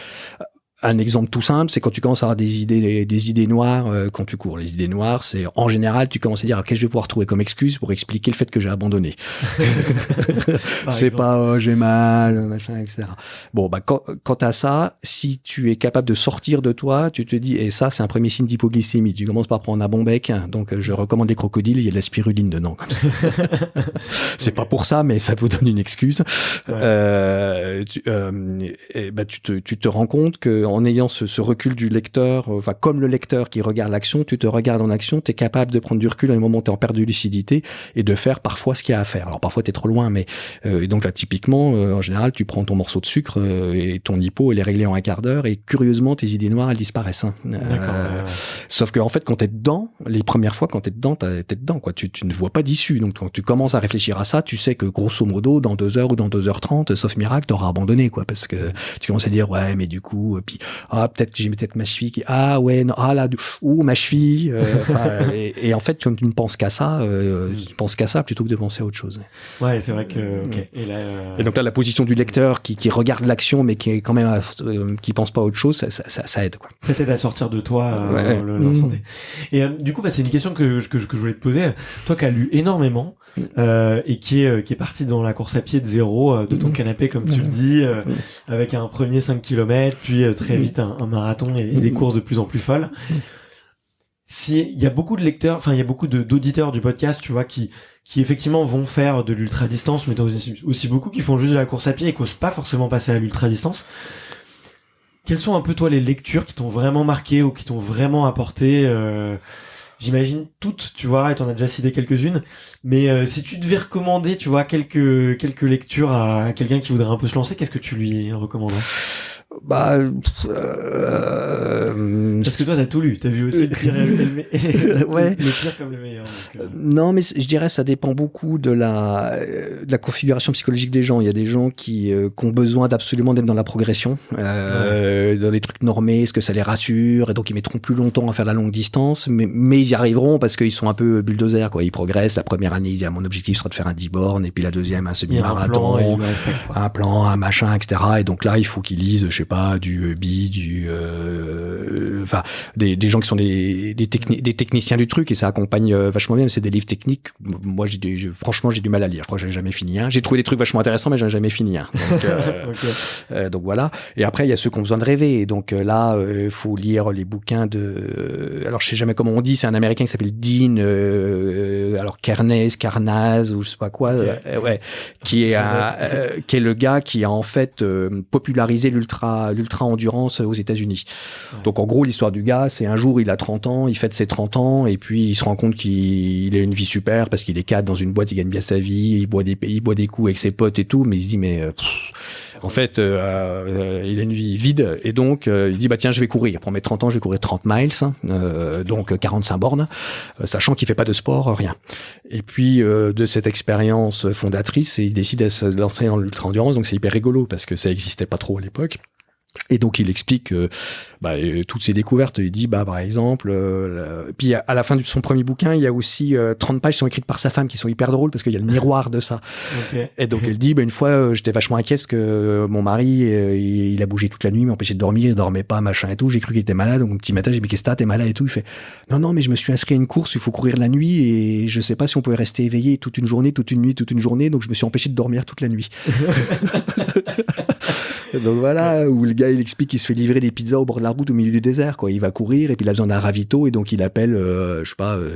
Un exemple tout simple, c'est quand tu commences à avoir des idées noires quand tu cours. Les idées noires, c'est en général, tu commences à dire qu'est-ce que je vais pouvoir trouver comme excuse pour expliquer le fait que j'ai abandonné. C'est pas j'ai mal, machin, etc. Bon, bah quant à ça, si tu es capable de sortir de toi, tu te dis, et ça, c'est un premier signe d'hypoglycémie. Tu commences par prendre un bon bec. Donc, je recommande les crocodiles. Il y a de la spiruline dedans, comme ça. C'est pas pour ça, mais ça vous donne une excuse. Ouais. Tu te rends compte que en ayant ce recul du lecteur, enfin comme le lecteur qui regarde l'action, tu te regardes en action, tu es capable de prendre du recul à un moment où tu es en perte de lucidité et de faire parfois ce qu'il y a à faire. Alors parfois tu es trop loin, mais et donc là typiquement, en général, tu prends ton morceau de sucre et ton hypo, elle est réglée en un quart d'heure et curieusement tes idées noires elles disparaissent. Hein. Sauf que en fait quand t'es dedans, les premières fois quand t'es dedans quoi. Tu ne vois pas d'issue. Donc quand tu commences à réfléchir à ça, tu sais que grosso modo dans 2 heures ou dans 2h30, sauf miracle, t'auras abandonné quoi, parce que tu commences à dire ouais mais du coup puis peut-être que j'ai peut-être ma cheville qui ma cheville et en fait quand tu ne penses qu'à ça tu penses qu'à ça plutôt que de penser à autre chose. Ouais, c'est vrai que et donc là la position du lecteur qui regarde l'action mais qui est quand même qui pense pas à autre chose, ça aide quoi. Ça t'aide à sortir de toi l'instant T. Et du coup c'est une question que je voulais te poser, toi qui as lu énormément et qui est parti dans la course à pied de zéro de ton canapé comme tu le dis, avec un premier 5 km puis très vite un marathon et des courses de plus en plus folles. Il y a beaucoup de lecteurs, enfin il y a beaucoup d'auditeurs du podcast, tu vois, qui effectivement vont faire de l'ultra distance, mais t'as aussi beaucoup qui font juste de la course à pied et qui osent pas forcément passer à l'ultra distance. Quelles sont un peu toi les lectures qui t'ont vraiment marqué ou qui t'ont vraiment apporté j'imagine toutes, tu vois, et t'en as déjà cité quelques-unes, mais si tu devais recommander, tu vois, quelques lectures à quelqu'un qui voudrait un peu se lancer, qu'est-ce que tu lui recommanderais? Parce que toi t'as tout lu, t'as vu aussi le pire le pire comme le meilleur. Non, mais je dirais ça dépend beaucoup de la configuration psychologique des gens. Il y a des gens qui ont besoin d'absolument d'être dans la progression, dans les trucs normés, parce que ça les rassure, et donc ils mettront plus longtemps à faire la longue distance, mais ils y arriveront parce qu'ils sont un peu bulldozers, quoi. Ils progressent. La première année, ils disent mon objectif sera de faire un 10 bornes, et puis la deuxième un semi-marathon, un plan, un machin, etc. Et donc là, il faut qu'ils lisent, je sais pas, du des gens qui sont des techniciens du truc, et ça accompagne vachement bien. C'est des livres techniques. Moi, franchement, j'ai du mal à lire. Je crois que j'ai jamais fini un. J'ai trouvé des trucs vachement intéressants, mais j'en ai jamais fini un. Donc, donc voilà. Et après, il y a ceux qui ont besoin de rêver. Et donc là, faut lire les bouquins de. Alors, je sais jamais comment on dit. C'est un Américain qui s'appelle Dean. Alors Carnaz ou je sais pas quoi. Qui est le gars qui a en fait popularisé l'ultra l'ultra-endurance aux États-Unis. Ouais. Donc, en gros, l'histoire du gars, c'est un jour, il a 30 ans, il fête ses 30 ans, et puis il se rend compte qu'il a une vie super parce qu'il est cadre dans une boîte, il gagne bien sa vie, il boit des coups avec ses potes et tout, mais il se dit, en fait, il a une vie vide, et donc il dit, bah tiens, je vais courir. Pour mes 30 ans, je vais courir 30 miles, donc 45 bornes, sachant qu'il fait pas de sport, rien. Et puis, de cette expérience fondatrice, il décide de se lancer dans l'ultra-endurance, donc c'est hyper rigolo, parce que ça existait pas trop à l'époque. Et donc il explique toutes ses découvertes. Il dit par exemple, puis à la fin de son premier bouquin, il y a aussi 30 pages qui sont écrites par sa femme qui sont hyper drôles parce qu'il y a le miroir de ça. Okay. Et donc elle dit une fois j'étais vachement inquiet parce que mon mari il a bougé toute la nuit, m'empêchait de dormir, il dormait pas, machin et tout. J'ai cru qu'il était malade. Donc un petit matin j'ai dit mais qu'est-ce que t'es malade et tout. Il fait non mais je me suis inscrit à une course, il faut courir la nuit et je sais pas si on pouvait rester éveillé toute une journée, toute une nuit, toute une journée. Donc je me suis empêché de dormir toute la nuit. Donc voilà, où le gars il explique qu'il se fait livrer des pizzas au bord de la route au milieu du désert, quoi. Il va courir et puis il a besoin d'un ravito et donc il appelle,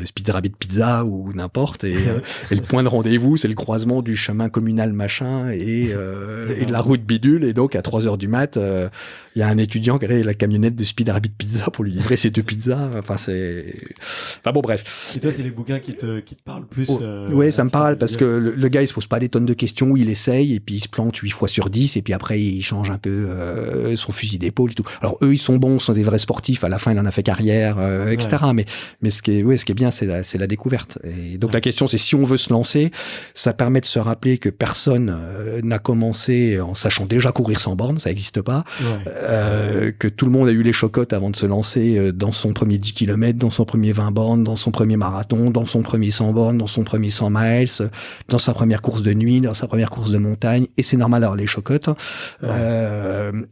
Speed Rabbit Pizza ou n'importe et le point de rendez-vous c'est le croisement du chemin communal machin et de la route bidule et donc à 3h du mat, il y a un étudiant qui a la camionnette de Speed Rabbit Pizza pour lui livrer ses 2 pizzas. Enfin bon bref. Et toi c'est les bouquins qui te parlent plus. Ouais, ça me parle parce que le gars il se pose pas des tonnes de questions, il essaye et puis il se plante 8 fois sur 10 et puis après il change un peu son fusil d'épaule et tout. Alors eux ils sont bons, sont des vrais sportifs, à la fin il en a fait carrière, etc. Ouais. Mais ce qui est bien c'est la découverte. Et donc la question c'est si on veut se lancer, ça permet de se rappeler que personne n'a commencé en sachant déjà courir 100 bornes, ça existe pas. Ouais. Que tout le monde a eu les chocottes avant de se lancer dans son premier 10 km, dans son premier 20 bornes, dans son premier marathon, dans son premier 100 bornes, dans son premier 100 miles, dans sa première course de nuit, dans sa première course de montagne, et c'est normal d'avoir les chocottes.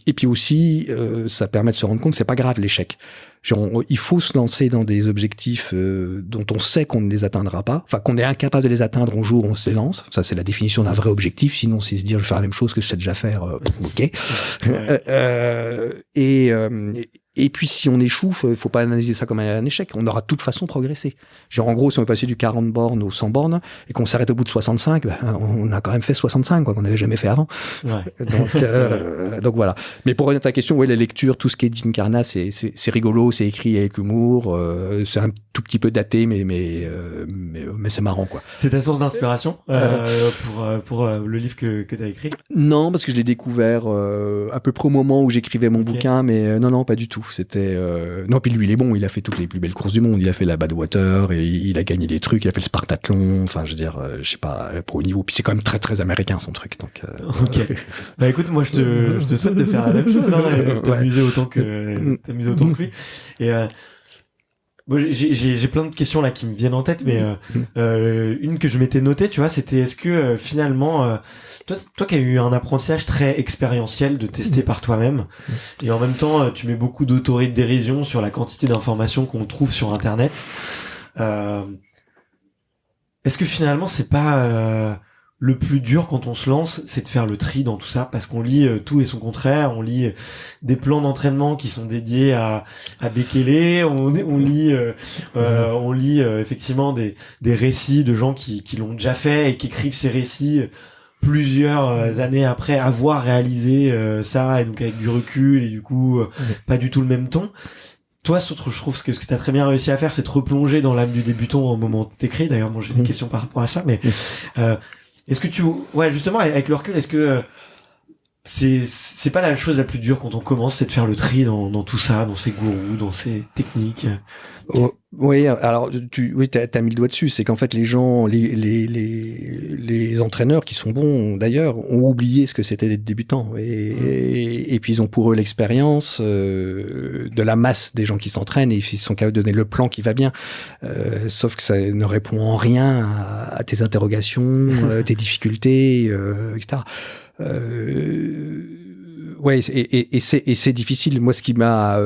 Et puis aussi, ça permet de se rendre compte que c'est pas grave l'échec. Genre, il faut se lancer dans des objectifs dont on sait qu'on ne les atteindra pas, enfin qu'on est incapable de les atteindre un jour, on se lance. Ça, c'est la définition d'un vrai objectif. Sinon, c'est se dire je vais faire la même chose que je sais déjà faire. Ok. Et puis, si on échoue, faut pas analyser ça comme un échec. On aura de toute façon progressé. Genre, en gros, si on est passé du 40 bornes aux 100 bornes et qu'on s'arrête au bout de 65, on a quand même fait 65, quoi, qu'on n'avait jamais fait avant. Ouais. Donc voilà. Mais pour répondre à ta question, ouais, la lecture, tout ce qui est Dean Karna, c'est rigolo, c'est écrit avec humour, c'est un tout petit peu daté, mais c'est marrant, quoi. C'est ta source d'inspiration pour le livre que tu as écrit? Non, parce que je l'ai découvert à peu près au moment où j'écrivais mon bouquin, mais non, pas du tout. C'était non, puis lui il est bon, il a fait toutes les plus belles courses du monde, il a fait la Badwater et il a gagné des trucs, il a fait le Spartathlon, enfin je veux dire je sais pas pour au niveau, puis c'est quand même très très américain son truc, donc ok. Bah écoute, moi je te souhaite de faire la même chose, hein, t'amuser autant que lui. Et bon, j'ai plein de questions là qui me viennent en tête, mais une que je m'étais notée, tu vois, c'était est-ce que finalement toi qui as eu un apprentissage très expérientiel de tester par toi-même, et en même temps tu mets beaucoup d'autodérision sur la quantité d'informations qu'on trouve sur internet, est-ce que finalement c'est pas le plus dur quand on se lance, c'est de faire le tri dans tout ça, parce qu'on lit tout et son contraire, on lit des plans d'entraînement qui sont dédiés à Bekele, on lit effectivement des récits de gens qui l'ont déjà fait et qui écrivent ces récits plusieurs années après avoir réalisé ça, et donc avec du recul et du coup pas du tout le même ton. Toi, je trouve que ce que tu as très bien réussi à faire, c'est de replonger dans l'âme du débutant au moment où t'écris. D'ailleurs, moi j'ai des questions par rapport à ça, mais est-ce que justement avec le recul, est-ce que c'est pas la chose la plus dure quand on commence, c'est de faire le tri dans tout ça, dans ces gourous, dans ces techniques? Oui, alors t'as mis le doigt dessus, c'est qu'en fait les gens, les entraîneurs qui sont bons d'ailleurs ont oublié ce que c'était d'être débutant et puis ils ont pour eux l'expérience de la masse des gens qui s'entraînent et ils sont capables de donner le plan qui va bien, sauf que ça ne répond en rien à tes interrogations, tes difficultés, etc. Ouais, et c'est difficile. Moi, ce qui m'a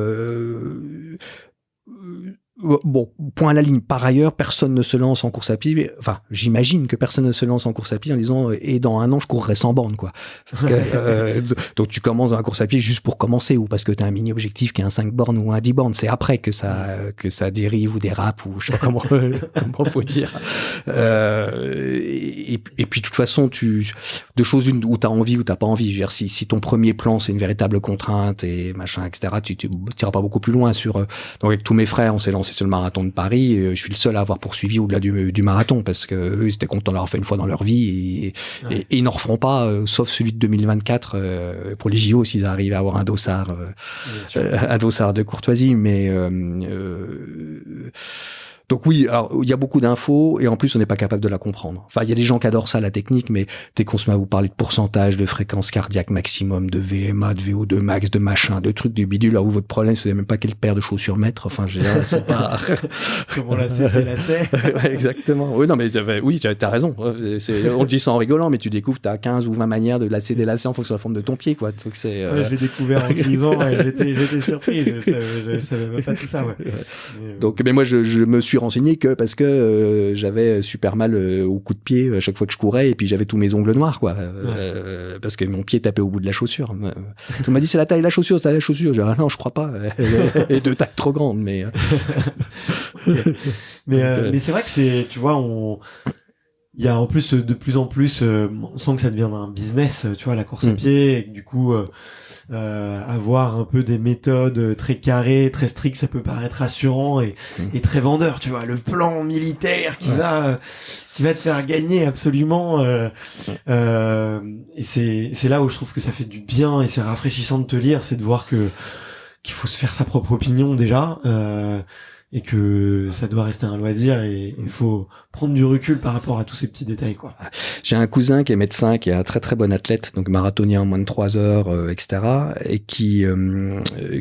Bon, point à la ligne. Par ailleurs, personne ne se lance en course à pied. Enfin, j'imagine que personne ne se lance en course à pied en disant et dans un an je courrai 100 bornes, quoi. Parce que donc tu commences dans la course à pied juste pour commencer ou parce que t'as un mini objectif qui est un 5 bornes ou un 10 bornes. C'est après que ça dérive ou dérape ou je sais pas comment faut dire. Et puis de toute façon, deux choses une où t'as envie ou t'as pas envie. Je veux dire, si ton premier plan c'est une véritable contrainte et machin, etc. Tu t'iras pas beaucoup plus loin sur. Donc avec tous mes frères, on s'est lancé sur le marathon de Paris. Je suis le seul à avoir poursuivi au-delà du marathon parce que eux, ils étaient contents de l'avoir fait une fois dans leur vie et ils n'en referont pas, sauf celui de 2024 pour les JO s'ils arrivent à avoir un dossard de courtoisie. Mais donc oui, alors il y a beaucoup d'infos et en plus on n'est pas capable de la comprendre. Enfin, il y a des gens qui adorent ça, la technique, mais dès qu'on se met à vous parler de pourcentage, de fréquence cardiaque maximum, de VMA, de VO2 max, de machin, de trucs, du bidule, là où votre problème, c'est même pas quelle paire de chaussures mettre. Enfin, je veux dire, c'est pas... Comment la c'est ouais, exactement. Oui, non, mais oui, t'as raison. On le dit ça en rigolant, mais tu découvres, t'as 15 ou 20 manières de lasser, délasser en fonction de la forme de ton pied, quoi. Donc c'est... Ouais, je l'ai découvert en 10 ans et j'étais surpris. Je savais même pas tout ça, ouais. Donc, mais moi, je me suis renseigné que parce que j'avais super mal au coup de pied à chaque fois que je courais et puis j'avais tous mes ongles noirs, quoi. Parce que mon pied tapait au bout de la chaussure. Tout m'a dit c'est la taille de la chaussure, c'est la taille de la chaussure. J'ai dit, ah non, je crois pas. Elle est 2 tailles trop grandes, mais. Okay. Mais c'est vrai que c'est, tu vois, il y a en plus de plus en plus, on sent que ça devient un business, tu vois, la course à pied, et que du coup, avoir un peu des méthodes très carrées, très strictes, ça peut paraître rassurant et très vendeur, tu vois, le plan militaire qui va te faire gagner absolument, et c'est là où je trouve que ça fait du bien et c'est rafraîchissant de te lire, c'est de voir qu'il faut se faire sa propre opinion déjà, et que ça doit rester un loisir et il faut prendre du recul par rapport à tous ces petits détails, quoi. J'ai un cousin qui est médecin, qui est un très très bon athlète, donc marathonien en moins de 3 heures, etc. et qui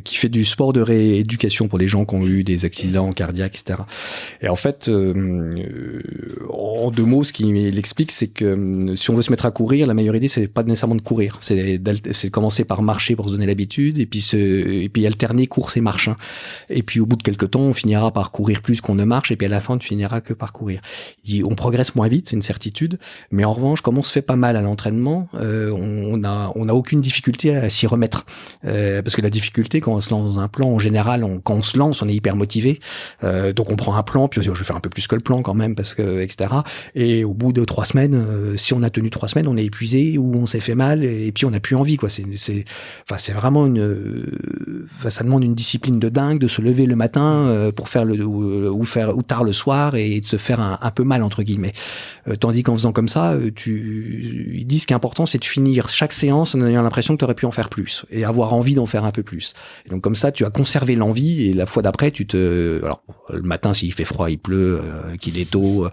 fait du sport de rééducation pour les gens qui ont eu des accidents cardiaques, etc. Et en fait, en 2 mots, ce qu'il explique, c'est que si on veut se mettre à courir, la meilleure idée, c'est pas nécessairement de courir, c'est de commencer par marcher pour se donner l'habitude, et puis alterner course et marche. Hein. Et puis au bout de quelques temps, on finira par courir plus qu'on ne marche, et puis à la fin, tu finiras que par courir. Il dit, on progresse moins vite, c'est une certitude, mais en revanche, comme on se fait pas mal à l'entraînement, on a aucune difficulté à s'y remettre. Parce que la difficulté, quand on se lance dans un plan, en général, quand on se lance, on est hyper motivé. Donc on prend un plan, puis je vais faire un peu plus que le plan quand même, parce que, etc. Et au bout de 3 semaines, si on a tenu 3 semaines, on est épuisé, ou on s'est fait mal, et puis on n'a plus envie, quoi. C'est vraiment ça demande une discipline de dingue, de se lever le matin, pour faire ou tard le soir, et de se faire un peu mal, entre guillemets. Tandis qu'en faisant comme ça, ils disent ce qui est important, c'est de finir chaque séance en ayant l'impression que tu aurais pu en faire plus et avoir envie d'en faire un peu plus. Et donc comme ça, tu as conservé l'envie, et la fois d'après, alors le matin, s'il fait froid, il pleut, qu'il est tôt,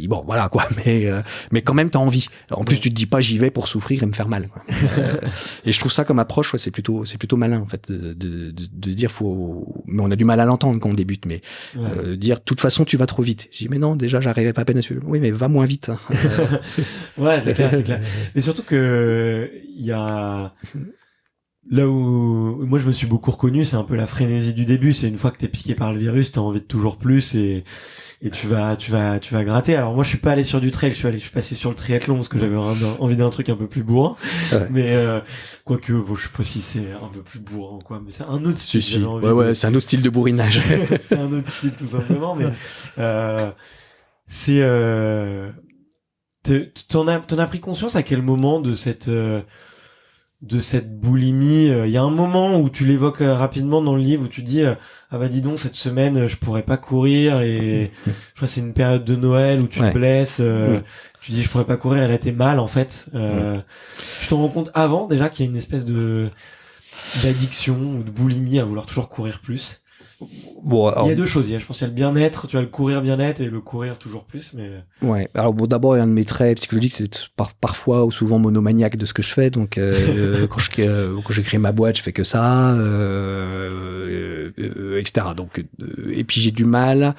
bon voilà quoi, mais quand même t'as envie. Alors, en plus, tu te dis pas j'y vais pour souffrir et me faire mal, quoi. Et je trouve ça comme approche, ouais, c'est plutôt malin en fait de dire mais on a du mal à l'entendre quand on débute, mais dire de toute façon tu vas trop vite. Je dis mais non, déjà j'arrivais pas à peine à suivre. Oui, mais va moins vite. Hein. Ouais, c'est clair. Mais surtout que il y a là où moi je me suis beaucoup reconnu, c'est un peu la frénésie du début. C'est une fois que t'es piqué par le virus, t'as envie de toujours plus et tu vas gratter. Alors moi je suis pas allé sur du trail, je suis passé sur le triathlon parce que j'avais envie d'un truc un peu plus bourrin. Ouais. Mais quoique bon, je sais pas si c'est un peu plus bourrin quoi, mais c'est un autre style. C'est un autre style de bourrinage. C'est un autre style tout simplement, mais t'en as pris conscience à quel moment de cette boulimie? Il y a un moment où tu l'évoques rapidement dans le livre où tu dis ah bah dis donc cette semaine je pourrais pas courir, et je crois que c'est une période de Noël où tu te blesses, tu dis je pourrais pas courir, et là t'es mal en fait. Tu t'en rends compte avant déjà qu'il y a une espèce d'addiction ou de boulimie à vouloir toujours courir plus? Bon, alors, il y a 2 choses. Je pense qu'il y a le bien-être, tu as le courir bien-être et le courir toujours plus, mais. Ouais. Alors bon, d'abord, il y a un de mes traits psychologiques, c'est parfois ou souvent monomaniaque de ce que je fais. Donc, quand j'écris ma boîte, je fais que ça, etc. Donc, et puis j'ai du mal.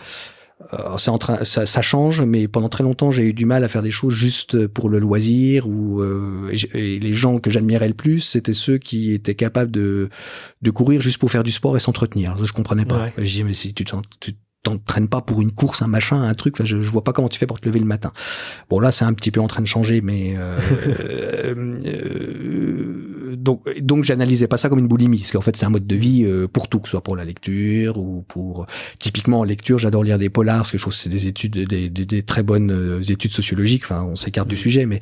Ça change, mais pendant très longtemps, j'ai eu du mal à faire des choses juste pour le loisir, et les gens que j'admirais le plus, c'était ceux qui étaient capables de courir juste pour faire du sport et s'entretenir. Ça, je comprenais pas. Ouais. Je disais, mais si tu t'entraînes pas pour une course, un machin, un truc. Enfin, je vois pas comment tu fais pour te lever le matin. Bon, là, c'est un petit peu en train de changer, mais donc j'analysais pas ça comme une boulimie, parce qu'en fait, c'est un mode de vie pour tout, que ce soit pour la lecture ou pour typiquement en lecture, j'adore lire des polars, parce que je trouve que c'est des études, des très bonnes études sociologiques. Enfin, on s'écarte du sujet, mais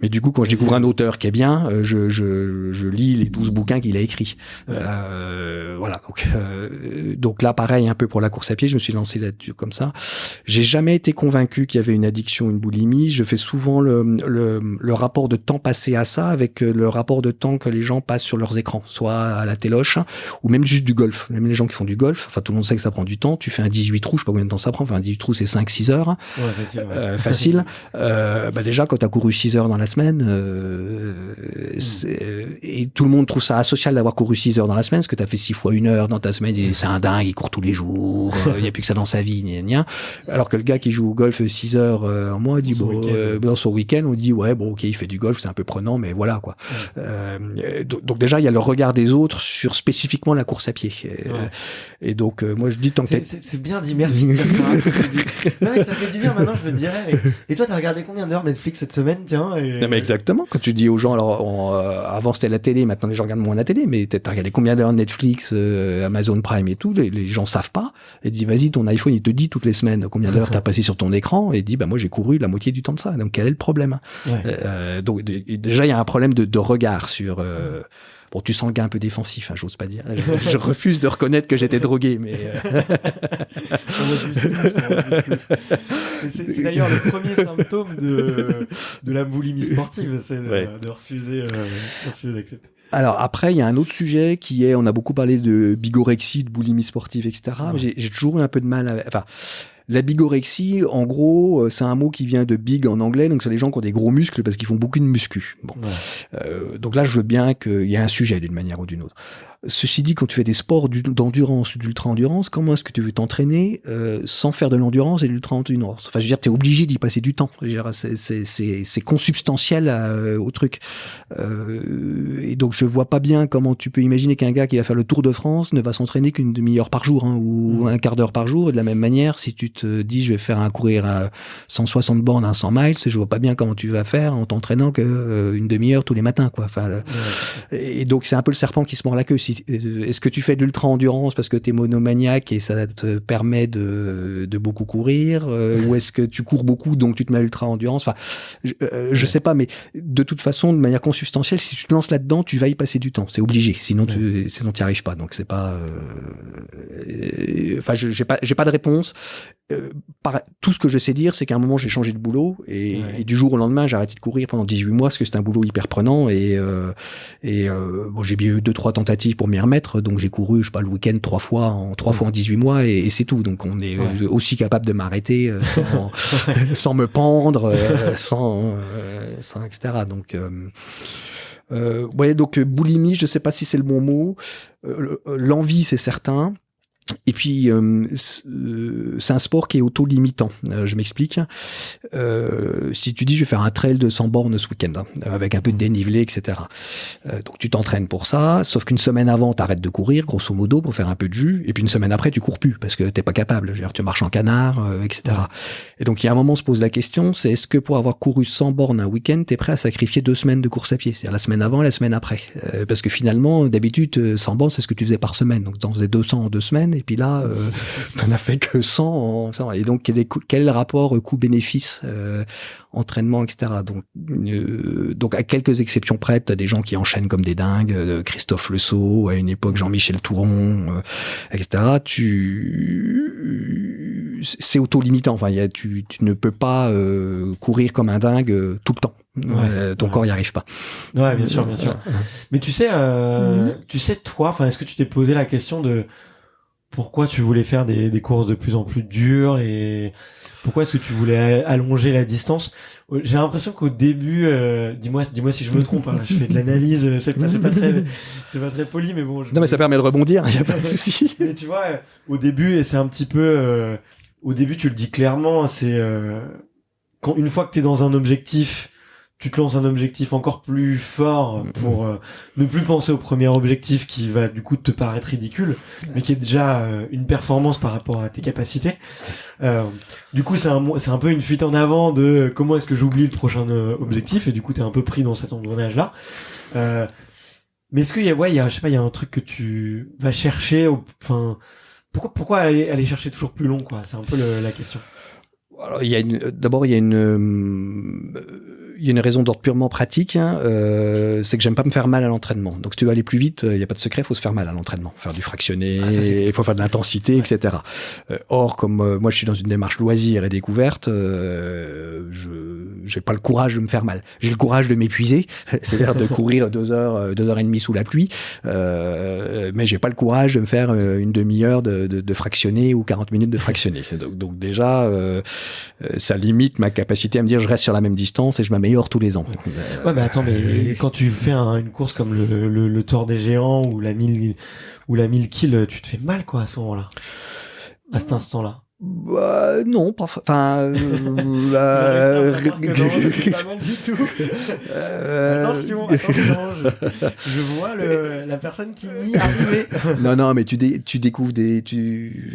du coup, quand je découvre un auteur qui est bien, je lis les 12 bouquins qu'il a écrits. Voilà. Donc là, pareil, un peu pour la course à pied, je me suis lancé là-dessus comme ça. J'ai jamais été convaincu qu'il y avait une addiction, une boulimie. Je fais souvent le rapport de temps passé à ça avec le rapport de temps que les gens passent sur leurs écrans, soit à la téloche ou même juste du golf. Même les gens qui font du golf, enfin tout le monde sait que ça prend du temps. Tu fais un 18 trous, je sais pas combien de temps ça prend. Enfin un 18 trous, c'est 5-6 heures. Ouais, Facile. Déjà quand t'as couru 6 heures dans la semaine, et tout le monde trouve ça asocial d'avoir couru 6 heures dans la semaine, parce que t'as fait 6 fois 1 heure dans ta semaine, et c'est un dingue, il court tous les jours, il y a plus que ça dans sa vie, gna gna. Alors que le gars qui joue au golf 6 heures en mois, il dit dans son week-end, on dit ouais bon ok, il fait du golf, c'est un peu prenant, mais voilà quoi. Donc déjà il y a le regard des autres sur spécifiquement la course à pied. Et donc moi je dis tant que c'est bien dit, merci. Non mais ça fait du bien. Maintenant je me dirais et toi t'as regardé combien d'heures Netflix cette semaine, tiens? Non mais exactement, quand tu dis aux gens, alors avant c'était la télé, maintenant les gens regardent moins la télé, mais t'as regardé combien d'heures Netflix, Amazon Prime et tout, les gens savent pas, et dis vas-y, ton iPhone il te dit toutes les semaines combien d'heures t'as passé sur ton écran, et dit bah moi j'ai couru la moitié du temps de ça, donc quel est le problème? Donc déjà il y a un problème de regard sur bon, tu sens le gars un peu défensif, hein, j'ose pas dire. Je refuse de reconnaître que j'étais drogué, mais c'est d'ailleurs le premier symptôme de la boulimie sportive, c'est de refuser d'accepter. Alors après, il y a un autre sujet qui est, on a beaucoup parlé de bigorexie, de boulimie sportive, etc. Mais j'ai toujours eu un peu de mal avec, enfin, la bigorexie, en gros, c'est un mot qui vient de big en anglais, donc c'est les gens qui ont des gros muscles parce qu'ils font beaucoup de muscu. Bon. Donc là, je veux bien qu'il y ait un sujet d'une manière ou d'une autre. Ceci dit, quand tu fais des sports d'endurance ou d'ultra-endurance, comment est-ce que tu veux t'entraîner sans faire de l'endurance et de l'ultra-endurance? Enfin, je veux dire, t'es obligé d'y passer du temps. Je veux dire, c'est consubstantiel au truc. Et donc, je vois pas bien comment tu peux imaginer qu'un gars qui va faire le Tour de France ne va s'entraîner qu'une demi-heure par jour, hein, ou un quart d'heure par jour. Et de la même manière, si tu te dis, je vais faire courir à 160 bornes à 100 miles, je vois pas bien comment tu vas faire en t'entraînant une demi-heure tous les matins, quoi. Enfin, et donc, c'est un peu le serpent qui se mord la queue. Est-ce que tu fais de l'ultra-endurance parce que t'es monomaniaque et ça te permet de beaucoup courir, ou est-ce que tu cours beaucoup donc tu te mets à l'ultra-endurance? Enfin, je sais pas, mais de toute façon, de manière consubstantielle, si tu te lances là-dedans, tu vas y passer du temps. C'est obligé. Sinon, t'y arrives pas. Donc, c'est pas, enfin, j'ai pas de réponse. Tout ce que je sais dire, c'est qu'à un moment, j'ai changé de boulot et du jour au lendemain, j'ai arrêté de courir pendant 18 mois parce que c'était un boulot hyper prenant bon, j'ai bien eu 2-3 tentatives pour m'y remettre, donc j'ai couru, je sais pas, le week-end 3 fois en 18 mois et c'est tout. Donc on est aussi capable de m'arrêter sans me pendre, sans etc. Donc donc boulimie, je sais pas si c'est le bon mot. L'envie, c'est certain. Et puis c'est un sport qui est auto-limitant. Je m'explique. Si tu dis je vais faire un trail de 100 bornes ce week-end, hein, avec un peu de dénivelé, etc. Donc tu t'entraînes pour ça, sauf qu'une semaine avant t'arrêtes de courir, grosso modo, pour faire un peu de jus, et puis une semaine après tu cours plus parce que t'es pas capable. Je veux dire, tu marches en canard, etc. Et donc il y a un moment on se pose la question, c'est est-ce que pour avoir couru 100 bornes un week-end, t'es prêt à sacrifier 2 semaines de course à pied, c'est-à-dire la semaine avant et la semaine après, parce que finalement d'habitude 100 bornes c'est ce que tu faisais par semaine, donc t'en faisais 200 en 2 semaines. Et puis là, t'en as fait que 100. Et donc, quel est le rapport coût-bénéfice, entraînement, etc. Donc, à quelques exceptions près, t'as des gens qui enchaînent comme des dingues, Christophe Le Sceau, à une époque Jean-Michel Touron, etc. C'est auto-limitant. Enfin, tu ne peux pas courir comme un dingue tout le temps. Ton corps y arrive pas. Ouais, bien sûr. Mais tu sais, toi, enfin, est-ce que tu t'es posé la question de pourquoi tu voulais faire des courses de plus en plus dures et pourquoi est-ce que tu voulais allonger la distance? J'ai l'impression qu'au début, dis-moi si je me trompe, hein, je fais de l'analyse, c'est pas très poli, mais bon. Non, mais ça permet de rebondir, y a pas de souci. Mais tu vois, au début, et c'est un petit peu, au début, tu le dis clairement, c'est, une fois que t'es dans un objectif, tu te lances un objectif encore plus fort pour ne plus penser au premier objectif qui va du coup te paraître ridicule, mais qui est déjà une performance par rapport à tes capacités. Du coup, c'est un peu une fuite en avant de comment est-ce que j'oublie le prochain objectif, et du coup, t'es un peu pris dans cet engrenage-là. Mais est-ce qu'il y a, je sais pas, il y a un truc que tu vas chercher, enfin, pourquoi aller chercher toujours plus long, quoi? C'est un peu la question. Alors, il y a une raison d'ordre purement pratique, hein, c'est que j'aime pas me faire mal à l'entraînement. Donc, si tu veux aller plus vite, il y a pas de secret, il faut se faire mal à l'entraînement, faire du fractionné, il faut faire de l'intensité, etc. Or, comme moi, je suis dans une démarche loisir et découverte, j'ai pas le courage de me faire mal. J'ai le courage de m'épuiser, c'est-à-dire de courir 2 heures et demie sous la pluie, mais j'ai pas le courage de me faire une demi-heure de fractionné ou 40 minutes de fractionné. Donc déjà, ça limite ma capacité à me dire je reste sur la même distance et je m'améliore tous les ans. Ouais, mais attends, mais quand tu fais une course comme le Tour des Géants ou la 1000 kills, tu te fais mal, quoi, à ce moment-là, à cet instant-là. Non, pas. Enfin, pas mal du tout. Attention, je vois la personne qui y arrivait. Non, mais tu découvres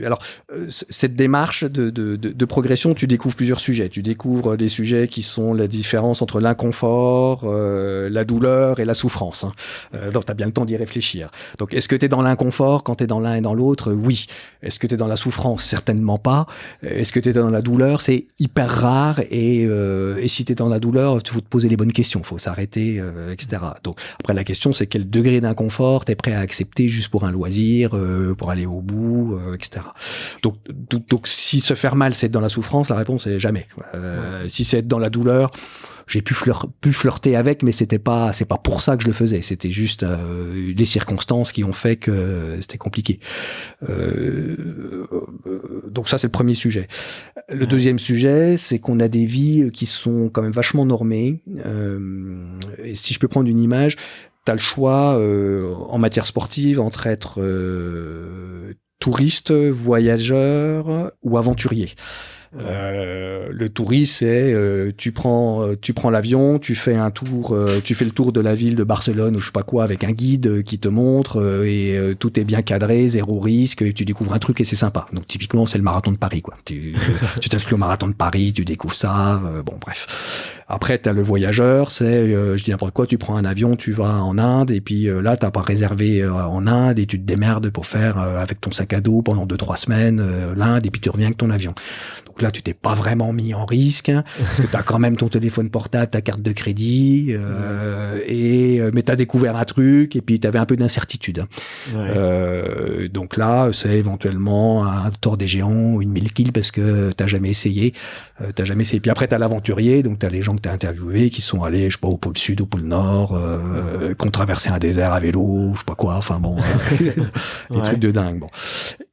Alors, cette démarche de progression, tu découvres plusieurs sujets. Tu découvres des sujets qui sont la différence entre l'inconfort, la douleur et la souffrance. Hein. Donc, t'as bien le temps d'y réfléchir. Donc, est-ce que t'es dans l'inconfort quand t'es dans l'un et dans l'autre? Oui. Est-ce que t'es dans la souffrance? Certainement pas. Est-ce que tu es dans la douleur? C'est hyper rare et si tu es dans la douleur, il faut te poser les bonnes questions, il faut s'arrêter, etc. Donc après la question c'est quel degré d'inconfort tu es prêt à accepter juste pour un loisir, pour aller au bout, etc. Donc si se faire mal c'est être dans la souffrance, la réponse est jamais. Si c'est être dans la douleur, j'ai pu flirter avec, mais c'est pas pour ça que je le faisais. C'était juste les circonstances qui ont fait que c'était compliqué. Donc ça, c'est le premier sujet. Le deuxième sujet, c'est qu'on a des vies qui sont quand même vachement normées. Et si je peux prendre une image, t'as le choix en matière sportive entre être touriste, voyageur ou aventurier. Le touriste, c'est tu prends l'avion, tu fais un tour, tu fais le tour de la ville de Barcelone ou je sais pas quoi avec un guide qui te montre et tout est bien cadré, zéro risque, et tu découvres un truc et c'est sympa. Donc typiquement c'est le marathon de Paris, quoi. Tu t'inscris au marathon de Paris, tu découvres ça, bon bref. Après t'as le voyageur, c'est je dis n'importe quoi, tu prends un avion, tu vas en Inde et puis là t'as pas réservé en Inde et tu te démerdes pour faire avec ton sac à dos pendant 2-3 semaines l'Inde et puis tu reviens avec ton avion. Donc là, tu t'es pas vraiment mis en risque, hein, parce que tu as quand même ton téléphone portable, ta carte de crédit, mais tu as découvert un truc et puis tu avais un peu d'incertitude. Ouais. Donc là, c'est éventuellement un Tour des Géants ou une 1000 kills parce que t'as jamais essayé. Puis après, tu as l'aventurier, donc tu as les gens que tu as interviewés qui sont allés, je sais pas, au pôle sud, au pôle nord, qui ont traversé un désert à vélo, je sais pas quoi, enfin bon, des trucs de dingue. Bon.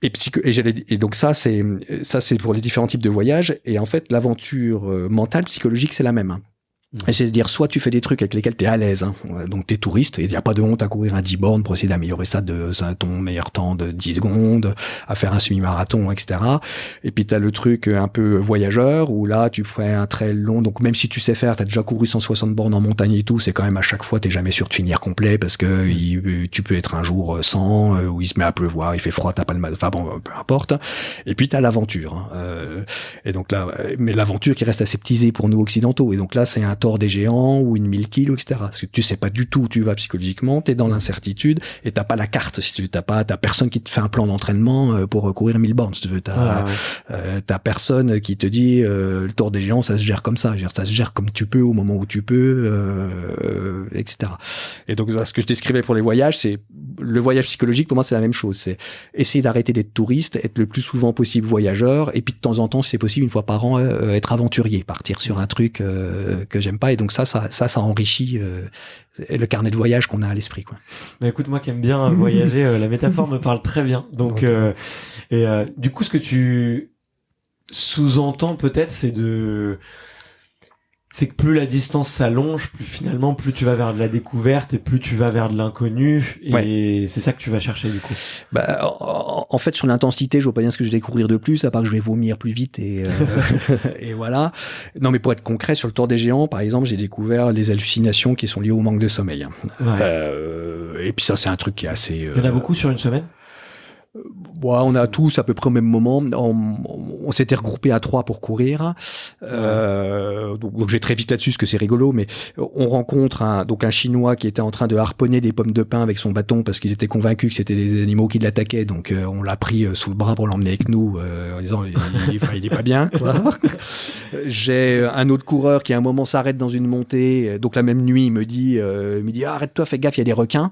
Et donc ça, c'est pour les différents types de voyages. Et en fait, l'aventure mentale, psychologique, c'est la même. Hein. C'est-à-dire, soit tu fais des trucs avec lesquels tu es à l'aise, hein, donc tu es touriste, et il n'y a pas de honte à courir un 10 bornes pour essayer d'améliorer ça ton meilleur temps de 10 secondes, à faire un semi-marathon, etc. Et puis tu as le truc un peu voyageur, où là tu ferais un trail long, donc même si tu sais faire, tu as déjà couru 160 bornes en montagne et tout, c'est quand même à chaque fois, tu n'es jamais sûr de finir complet, parce que tu peux être un jour sans, où il se met à pleuvoir, il fait froid, t'as pas le mal, enfin bon, peu importe. Et puis tu as l'aventure. Hein, et donc là, mais l'aventure qui reste aseptisée pour nous occidentaux, et donc là c'est un Tour des Géants ou une 1000 kills, etc. Parce que tu sais pas du tout où tu vas psychologiquement, t'es dans l'incertitude et t'as pas la carte. Si tu t'as personne qui te fait un plan d'entraînement pour courir 1000 bornes. Si tu veux, t'as personne qui te dit le Tour des Géants, ça se gère comme ça. Ça se gère comme tu peux au moment où tu peux, etc. Et donc ce que je décrivais pour les voyages, c'est le voyage psychologique. Pour moi, c'est la même chose. C'est essayer d'arrêter d'être touriste, être le plus souvent possible voyageur, et puis de temps en temps, si c'est possible, une fois par an, être aventurier, partir sur un truc que j'aime pas, et donc ça enrichit le carnet de voyage qu'on a à l'esprit, quoi. Mais écoute, moi qui aime bien voyager, la métaphore me parle très bien. Donc du coup, ce que tu sous-entends peut-être, c'est c'est que plus la distance s'allonge, plus tu vas vers de la découverte et plus tu vas vers de l'inconnu. Et c'est ça que tu vas chercher du coup. En fait, sur l'intensité, je vois pas bien ce que je vais découvrir de plus, à part que je vais vomir plus vite et voilà. Non, mais pour être concret, sur le Tour des Géants, par exemple, j'ai découvert les hallucinations qui sont liées au manque de sommeil. Et puis ça, c'est un truc qui est assez... Il y en a beaucoup sur une semaine ? On a tous à peu près au même moment. On s'était regroupés à 3 pour courir. Donc je vais très vite là-dessus parce que c'est rigolo, mais on rencontre un Chinois qui était en train de harponner des pommes de pin avec son bâton parce qu'il était convaincu que c'était des animaux qui l'attaquaient. Donc on l'a pris sous le bras pour l'emmener avec nous en disant il est pas bien, quoi. J'ai un autre coureur qui à un moment s'arrête dans une montée. Donc la même nuit, il me dit arrête-toi, fais gaffe, il y a des requins.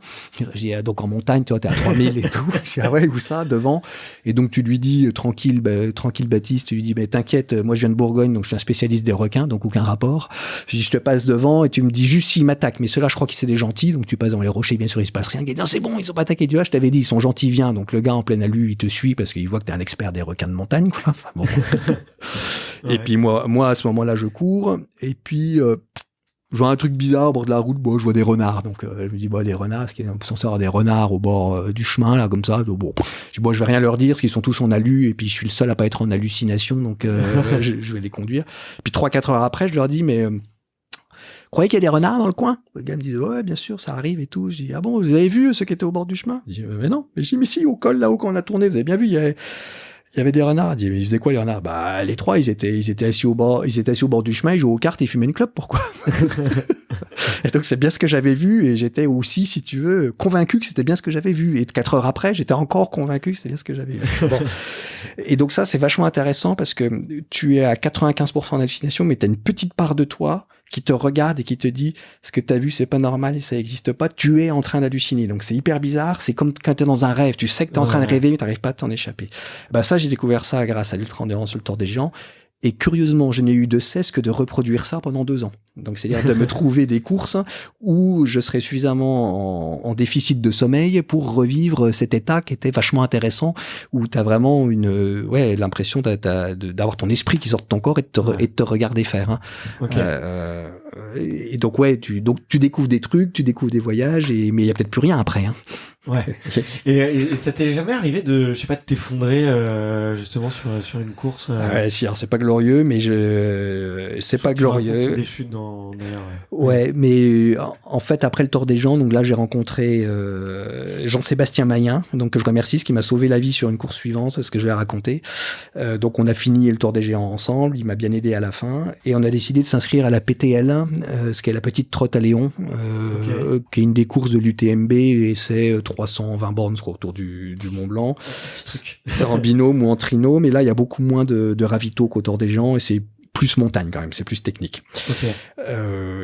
J'ai donc en montagne, tu vois, t'es à 3000 et tout. Je dis ouais, où ça, devant? Et donc tu lui dis tranquille Baptiste, tu lui dis t'inquiète, moi je viens de Bourgogne, donc je suis un spécialiste des requins, donc aucun rapport. Je dis je te passe devant et tu me dis juste s'ils m'attaquent, mais ceux-là je crois que c'est des gentils, donc tu passes dans les rochers, bien sûr il se passe rien. Il dit non c'est bon, ils ont pas attaqué, tu vois, je t'avais dit ils sont gentils, viens. Donc le gars en pleine alu il te suit parce qu'il voit que t'es un expert des requins de montagne, quoi. Enfin, bon. Et puis moi à ce moment-là je cours et puis je vois un truc bizarre au bord de la route, je vois des renards. Donc, je me dis, les renards, est-ce qu'il y a censé avoir des renards au bord du chemin, là, comme ça? Donc, je dis, je vais rien leur dire, parce qu'ils sont tous en alu, et puis je suis le seul à pas être en hallucination, donc, je vais les conduire. Puis 3-4 heures après, je leur dis, mais, croyez qu'il y a des renards dans le coin? Le gars me dit, ouais, bien sûr, ça arrive et tout. Je dis, ah bon, vous avez vu ceux qui étaient au bord du chemin? Je dis, mais non. Mais je dis, mais si, au col, là-haut, quand on a tourné, vous avez bien vu, il y avait des renards. Il dit, mais ils faisaient quoi, les renards? Les 3, ils étaient assis au bord du chemin, ils jouaient aux cartes et ils fumaient une clope. Pourquoi? Et donc, c'est bien ce que j'avais vu et j'étais aussi, si tu veux, convaincu que c'était bien ce que j'avais vu. Et 4 heures après, j'étais encore convaincu que c'était bien ce que j'avais vu. Bon. Et donc ça, c'est vachement intéressant parce que tu es à 95% d'hallucination, mais tu as une petite part de toi qui te regarde et qui te dit ce que t'as vu c'est pas normal et ça existe pas, tu es en train d'halluciner. Donc c'est hyper bizarre, c'est comme quand t'es dans un rêve, tu sais que t'es en train de rêver mais t'arrives pas à t'en échapper. Ça j'ai découvert ça grâce à l'ultra-endurance sur le Tour des Géants. Et curieusement, je n'ai eu de cesse que de reproduire ça pendant 2 ans. Donc, c'est-à-dire de me trouver des courses où je serais suffisamment en déficit de sommeil pour revivre cet état qui était vachement intéressant, où tu as vraiment l'impression d'avoir ton esprit qui sort de ton corps et de te regarder faire. Hein. Okay. Et donc, tu découvres des trucs, tu découvres des voyages, mais il y a peut-être plus rien après. Hein. Ouais. Et ça t'est jamais arrivé de t'effondrer justement sur une course si, alors c'est pas glorieux, mais c'est pas glorieux. Des chutes d'ailleurs. Ouais, mais en fait après le Tour des Géants, donc là j'ai rencontré Jean-Sébastien Mayen, donc que je remercie, ce qui m'a sauvé la vie sur une course suivante, c'est ce que je vais raconter. Donc on a fini le Tour des Géants ensemble, il m'a bien aidé à la fin, et on a décidé de s'inscrire à la PTL, ce qui est la petite trotte à Léon, qui est une des courses de l'UTMB, et c'est 320 bornes autour du Mont Blanc. C'est en binôme ou en trinôme, mais là il y a beaucoup moins de ravitaux qu'au Tour des Géants et c'est plus montagne quand même, c'est plus technique. Okay.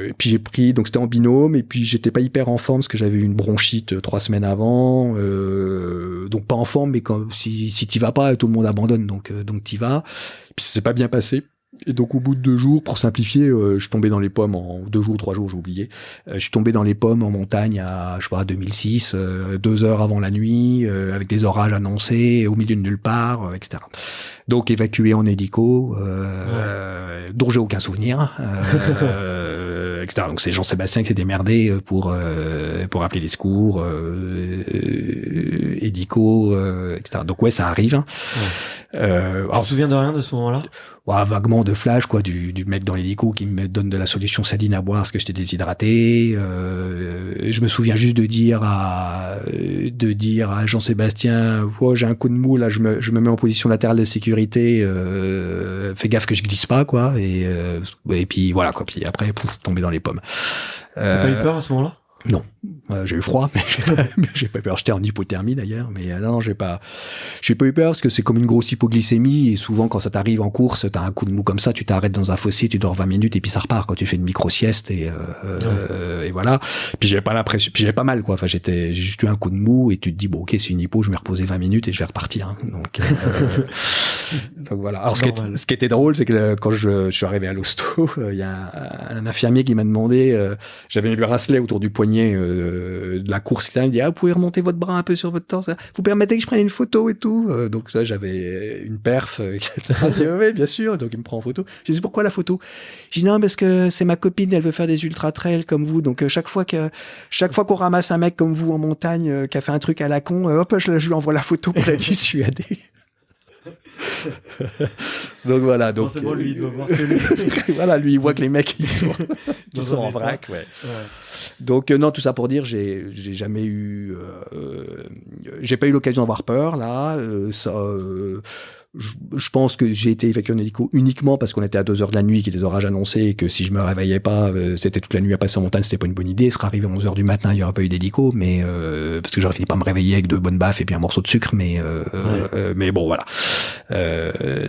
Et puis j'ai pris, donc c'était en binôme, et puis j'étais pas hyper en forme parce que j'avais eu une bronchite 3 semaines avant, donc pas en forme, mais si t'y vas pas, tout le monde abandonne, donc t'y vas. Et puis ça s'est pas bien passé. Et donc au bout de 2 jours, pour simplifier, je suis tombé dans les pommes en 2 jours, 3 jours, j'ai oublié. Je suis tombé dans les pommes en montagne à 2006, 2 heures avant la nuit, avec des orages annoncés, au milieu de nulle part, etc. Donc évacué en hélico, dont j'ai aucun souvenir, etc. Donc c'est Jean-Sébastien qui s'est démerdé pour appeler les secours, hélico, etc. Donc ouais, ça arrive. Alors, tu te souviens de rien de ce moment-là? Vaguement de flash, quoi, du mec dans l'hélico qui me donne de la solution saline à boire parce que j'étais déshydraté. Je me souviens juste de dire à Jean-Sébastien, j'ai un coup de mou, là, je me mets en position latérale de sécurité, fais gaffe que je glisse pas, quoi, et puis voilà, quoi, puis après, tomber dans les pommes. T'as pas eu peur à ce moment-là? Non, j'ai eu froid, mais j'ai pas peur. J'étais en hypothermie d'ailleurs, mais non, j'ai pas eu peur parce que c'est comme une grosse hypoglycémie et souvent quand ça t'arrive en course, t'as un coup de mou comme ça, tu t'arrêtes dans un fossé, tu dors 20 minutes et puis ça repart quand tu fais une micro-sieste et voilà. Puis j'avais pas l'impression, puis j'avais pas mal, quoi. Enfin, j'ai juste eu un coup de mou et tu te dis bon, ok, c'est une hypo, je vais me reposer 20 minutes et je vais repartir. Hein. Donc voilà. Alors ce qui était drôle, c'est que quand je suis arrivé à l'hosto, il y a un infirmier qui m'a demandé, j'avais mis le bracelet autour du poignet m'éloignais de la course, il me dit, vous pouvez remonter votre bras un peu sur votre torse, vous permettez que je prenne une photo et tout. Donc ça, j'avais une perf, etc. Je dis, oui, bien sûr. Donc il me prend en photo. Je dis, pourquoi la photo? Je dis, non, parce que c'est ma copine, elle veut faire des ultra trails comme vous. Donc chaque fois qu'on ramasse un mec comme vous en montagne qui a fait un truc à la con, hop, je lui envoie la photo pour la dissuader. Donc voilà. Donc forcément, lui, il doit voir que lui. voilà, lui, il voit que les mecs ils sont en vrac. Ouais. Donc non, tout ça pour dire, j'ai jamais eu, j'ai pas eu l'occasion d'avoir peur là. Je pense que j'ai été évacué en hélico uniquement parce qu'on était à 2h de la nuit, qu'il y a des orages annoncés, et que si je me réveillais pas, c'était toute la nuit à passer en montagne, c'était pas une bonne idée. Il serait arrivé à 11h du matin, il y aurait pas eu d'hélico, mais parce que j'aurais fini par me réveiller avec de bonnes baffes et puis un morceau de sucre, mais bon voilà,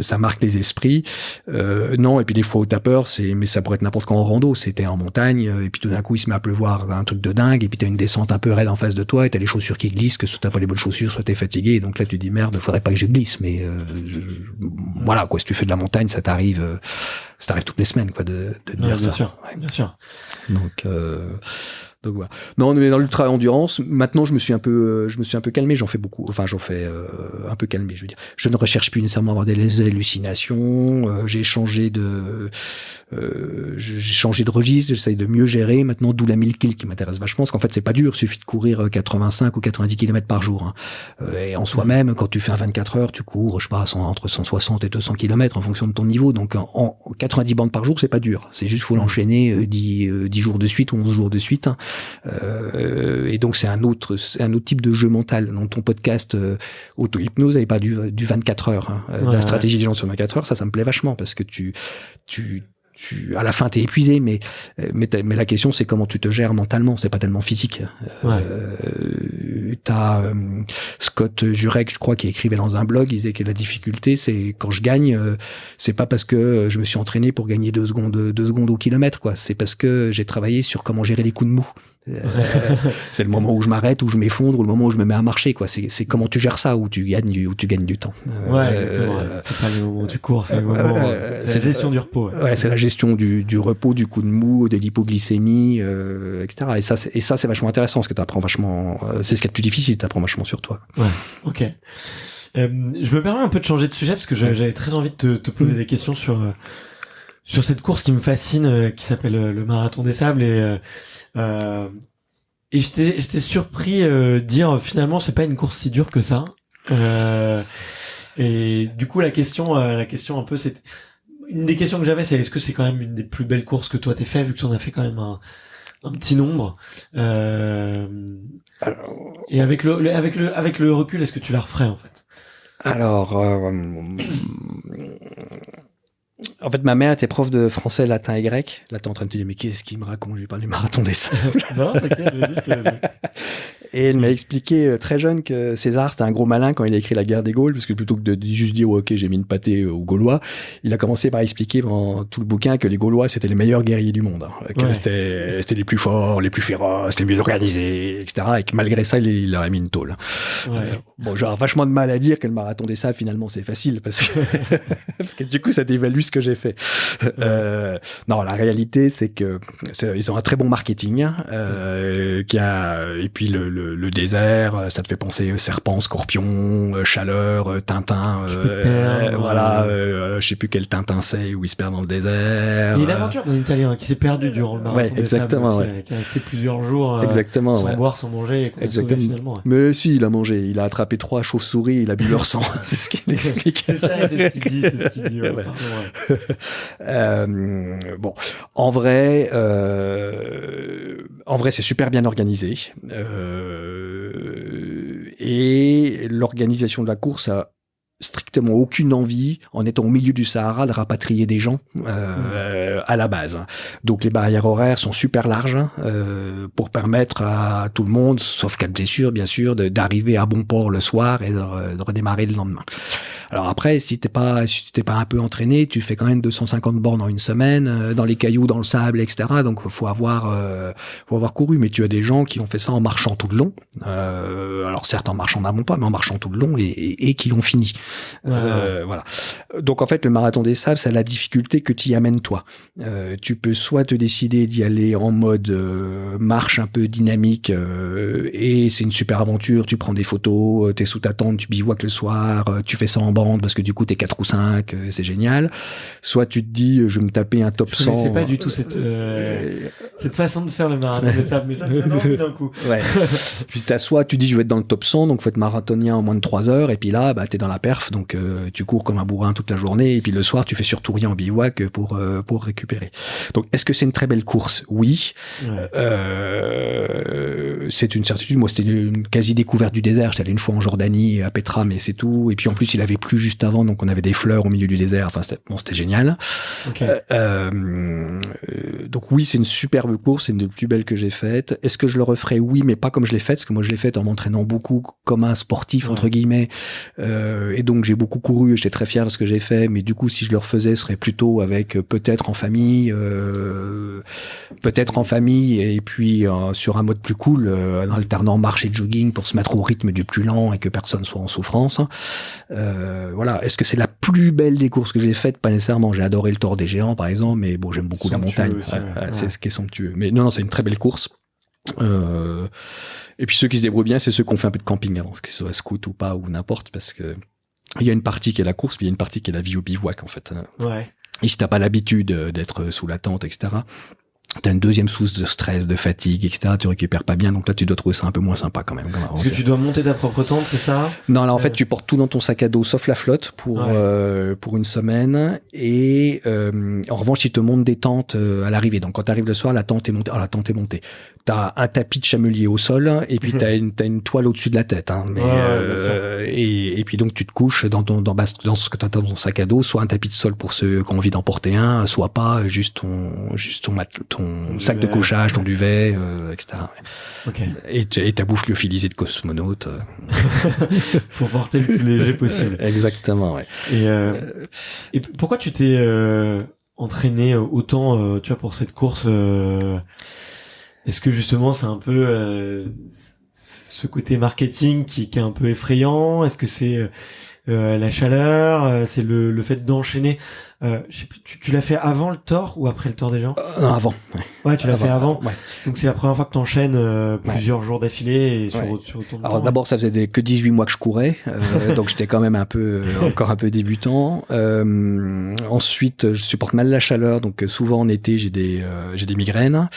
ça marque les esprits. Non, et puis des fois où t'as peur, mais ça pourrait être n'importe quand en rando. C'était en montagne, et puis tout d'un coup il se met à pleuvoir, un truc de dingue, et puis t'as une descente un peu raide en face de toi, et t'as les chaussures qui glissent, que soit t'as pas les bonnes chaussures, soit t'es fatigué, et donc là tu dis merde, faudrait pas que je glisse, mais voilà quoi, si tu fais de la montagne, ça t'arrive toutes les semaines quoi de dire bien ça. Sûr, bien sûr. Donc voilà. Non, mais dans l'ultra endurance, maintenant je me suis un peu calmé, j'en fais un peu calmé, je veux dire. Je ne recherche plus nécessairement à avoir des hallucinations, j'ai changé de registre, j'essaye de mieux gérer maintenant, d'où la 1000 kills qui m'intéresse vachement, parce qu'en fait c'est pas dur, il suffit de courir 85 ou 90 km par jour, hein. Et en soi-même, quand tu fais un 24 heures, tu cours, je sais pas, entre 160 et 200 km en fonction de ton niveau, donc en 90 bandes par jour, c'est pas dur, c'est juste faut l'enchaîner 10 jours de suite ou 11 jours de suite, hein. Et donc c'est un autre type de jeu mental. Dans ton podcast auto-hypnose, avait pas du 24 heures, hein, de la stratégie des gens sur 24 heures, ça me plaît vachement parce que tu à la fin t'es épuisé, mais la question c'est comment tu te gères mentalement, c'est pas tellement physique. T'as Scott Jurek, je crois, qui écrivait dans un blog, il disait que la difficulté c'est quand je gagne, c'est pas parce que je me suis entraîné pour gagner 2 secondes au kilomètre, quoi, c'est parce que j'ai travaillé sur comment gérer les coups de mou. C'est le moment où je m'arrête, où je m'effondre, ou le moment où je me mets à marcher, quoi. C'est comment tu gères ça, où tu gagnes du temps. Exactement. C'est pas le moment où tu cours, c'est le moment. C'est la gestion du repos. Ouais, c'est la gestion du repos, du coup de mou, de l'hypoglycémie, etc. Et ça, c'est vachement intéressant, parce que t'apprends vachement. C'est ce qui est le plus difficile, t'apprends vachement sur toi. Ouais. Ok. Je me permets un peu de changer de sujet parce que j'avais très envie de te poser des questions sur cette course qui me fascine, qui s'appelle le Marathon des Sables, et j'étais surpris dire finalement c'est pas une course si dure que ça. Et du coup la question un peu, c'est une des questions que j'avais, c'est est-ce que c'est quand même une des plus belles courses que toi t'es fait, vu que tu en as fait quand même un petit nombre. Et avec le recul, est-ce que tu la referais en fait? Alors, en fait, ma mère était prof de français, latin et grec. Là, t'es en train de te dire, mais qu'est-ce qu'il me raconte? Je lui parle du Marathon des Sables. Non, t'inquiète, je te laisse. Et elle m'a expliqué très jeune que César, c'était un gros malin quand il a écrit La guerre des Gaules, parce que plutôt que de juste dire, ok, j'ai mis une pâtée aux Gaulois, il a commencé par expliquer pendant tout le bouquin que les Gaulois, c'était les meilleurs guerriers du monde, hein, que c'était les plus forts, les plus féroces, les mieux organisés, etc. Et que malgré ça, il leur a mis une tôle. Bon, j'aurais vachement de mal à dire que le Marathon des Sables, finalement, c'est facile, parce que du coup, ça dévalue ce que j'ai fait. Non, la réalité, c'est que ils ont un très bon marketing, et puis le désert, ça te fait penser serpent, scorpion, chaleur, Tintin, je sais plus quel Tintin c'est, où il se perd dans le désert. Et l'aventure d'un Italien qui s'est perdu durant le Marathon des Sables aussi, qui est resté plusieurs jours sans boire, sans manger, et exactement. Finalement. Mais si, il a mangé, il a attrapé 3 chauves-souris, il a bu leur sang, c'est ce qu'il explique. C'est ce qu'il dit. Bon, en vrai, c'est super bien organisé. Et l'organisation de la course a strictement aucune envie, en étant au milieu du Sahara, de rapatrier des gens à la base. Donc les barrières horaires sont super larges pour permettre à tout le monde, sauf cas de blessure bien sûr, d'arriver à bon port le soir et de redémarrer le lendemain. Alors après, si t'es pas un peu entraîné, tu fais quand même 250 bornes en une semaine, dans les cailloux, dans le sable, etc. Donc faut avoir couru. Mais tu as des gens qui ont fait ça en marchant tout le long. Alors certes en marchant n'avons pas, mais en marchant tout le long et qui l'ont fini. Voilà. Donc en fait, le marathon des sables, ça a la difficulté que tu y amènes toi. Tu peux soit te décider d'y aller en mode marche un peu dynamique et c'est une super aventure. Tu prends des photos, t'es sous ta tente, tu bivouaques le soir, tu fais ça en bande parce que du coup t'es 4 ou 5, c'est génial. Soit tu te dis je vais me taper un top 100. Je connaissais pas du tout cette façon de faire le marathon des sables, mais ça me donne envie d'un coup. Ouais. Puis soit tu dis je vais être dans le top 100, donc faut être marathonien en moins de 3 heures, et puis là t'es dans la perf, donc tu cours comme un bourrin toute la journée, et puis le soir tu fais surtout rien en bivouac pour récupérer. Donc est-ce que c'est une très belle course? Oui. C'est une certitude. Moi, c'était une quasi découverte du désert. J'étais allé une fois en Jordanie, à Petra, mais c'est tout. Et puis en plus, il avait plu juste avant, donc on avait des fleurs au milieu du désert. Enfin, c'était génial. Okay. Donc oui, c'est une superbe course, c'est une des plus belles que j'ai faites. Est-ce que je le referais? Oui, mais pas comme je l'ai faite, parce que moi je l'ai faite en m'entraînant beaucoup comme un sportif entre guillemets. Et donc j'ai beaucoup couru. Et j'étais très fier de ce que j'ai fait. Mais du coup, si je le refaisais, ce serait plutôt avec peut-être en famille, et puis sur un mode plus cool, en alternant marche et jogging pour se mettre au rythme du plus lent et que personne soit en souffrance. Voilà. Est-ce que c'est la plus belle des courses que j'ai faites? Pas nécessairement. J'ai adoré le Tour des Géants, par exemple, mais bon, j'aime beaucoup la montagne. Aussi, c'est ce qui est somptueux. Mais non, c'est une très belle course. Et puis ceux qui se débrouillent bien, c'est ceux qui ont fait un peu de camping avant, que ce soit scout ou pas ou n'importe, parce que il y a une partie qui est la course, puis il y a une partie qui est la vie au bivouac en fait. Ouais. Et si t'as pas l'habitude d'être sous la tente, etc., t'as une deuxième source de stress, de fatigue, etc. Tu récupères pas bien, donc là tu dois trouver ça un peu moins sympa quand même. Est-ce que tu dois monter ta propre tente, c'est ça? Non, là en fait tu portes tout dans ton sac à dos, sauf la flotte pour une semaine. Et en revanche, ils te montent des tentes à l'arrivée. Donc quand t'arrives le soir, la tente est montée. La tente est montée. T'as un tapis de chamelier au sol et puis t'as une toile au-dessus de la tête. Hein. Mais, et puis donc tu te couches dans ce que t'as dans ton sac à dos, soit un tapis de sol pour ceux qui ont envie d'en porter un, soit pas, juste ton sac de couchage, ton duvet, etc. Okay. Et ta bouffe lyophilisée de cosmonaute. Pour porter le plus léger possible. Exactement, ouais. Et pourquoi tu t'es entraîné autant, tu vois, pour cette course Est-ce que justement c'est un peu ce côté marketing qui est un peu effrayant? Est-ce que c'est la chaleur? C'est le fait d'enchaîner? Je sais plus, tu l'as fait avant le Tour ou après le Tour des Géants? Non, avant. Ouais, tu l'as fait avant. Ouais. Donc c'est la première fois que t'enchaînes plusieurs jours d'affilée et sur ton Alors d'abord, ça faisait que 18 mois que je courais, donc j'étais quand même encore un peu débutant. Ensuite, je supporte mal la chaleur, donc souvent en été j'ai des migraines.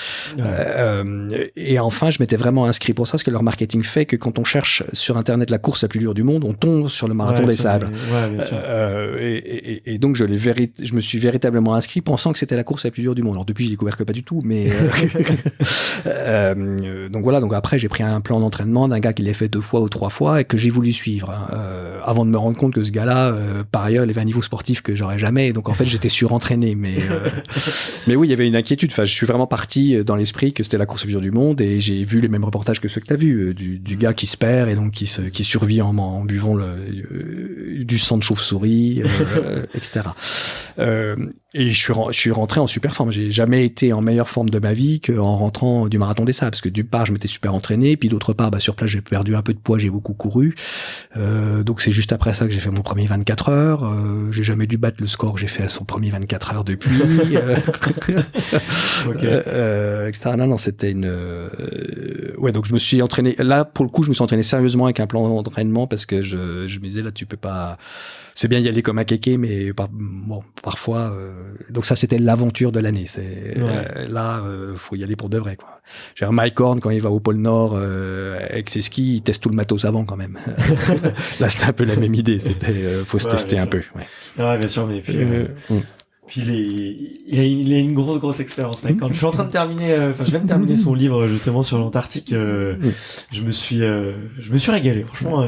Et enfin, je m'étais vraiment inscrit pour ça, parce que leur marketing fait que quand on cherche sur Internet la course la plus dure du monde, on tombe sur le marathon des sables. Ouais, bien sûr. Et donc je me suis véritablement inscrit pensant que c'était la course la plus dure du monde. Alors depuis, j'ai découvert que pas du tout, mais donc voilà. Donc après, j'ai pris un plan d'entraînement d'un gars qui l'a fait 2 fois ou 3 fois et que j'ai voulu suivre, avant de me rendre compte que ce gars-là, par ailleurs, il avait un niveau sportif que j'aurais jamais. Et donc en fait, j'étais surentraîné. Mais oui, il y avait une inquiétude. Enfin, je suis vraiment parti dans l'esprit que c'était la course la plus dure du monde et j'ai vu les mêmes reportages que ceux que t'as vu, du gars qui se perd et donc qui survit en buvant du sang de chauve-souris, etc. Et je suis rentré en super forme. J'ai jamais été en meilleure forme de ma vie qu'en rentrant du marathon des sables, parce que d'une part je m'étais super entraîné, puis d'autre part sur place j'ai perdu un peu de poids, j'ai beaucoup couru. Donc c'est juste après ça que j'ai fait mon premier 24 heures. J'ai jamais dû battre le score que j'ai fait à son premier 24 heures depuis. Etc. Non, c'était une. Ouais, donc je me suis entraîné. Là, pour le coup, je me suis entraîné sérieusement avec un plan d'entraînement parce que je me disais là, tu peux pas. C'est bien d'y aller comme un kéké, mais parfois. Donc ça, c'était l'aventure de l'année. Là, faut y aller pour de vrai, quoi. J'ai un Mike Horn quand il va au pôle Nord avec ses skis, il teste tout le matos avant quand même. Là, c'était un peu la même idée. C'était, faut se tester un peu. Ouais. Ouais, bien sûr, mais puis. Puis il a une grosse expérience, mec. Quand je suis en train de terminer, je viens de terminer son livre justement sur l'Antarctique, je me suis régalé. Franchement,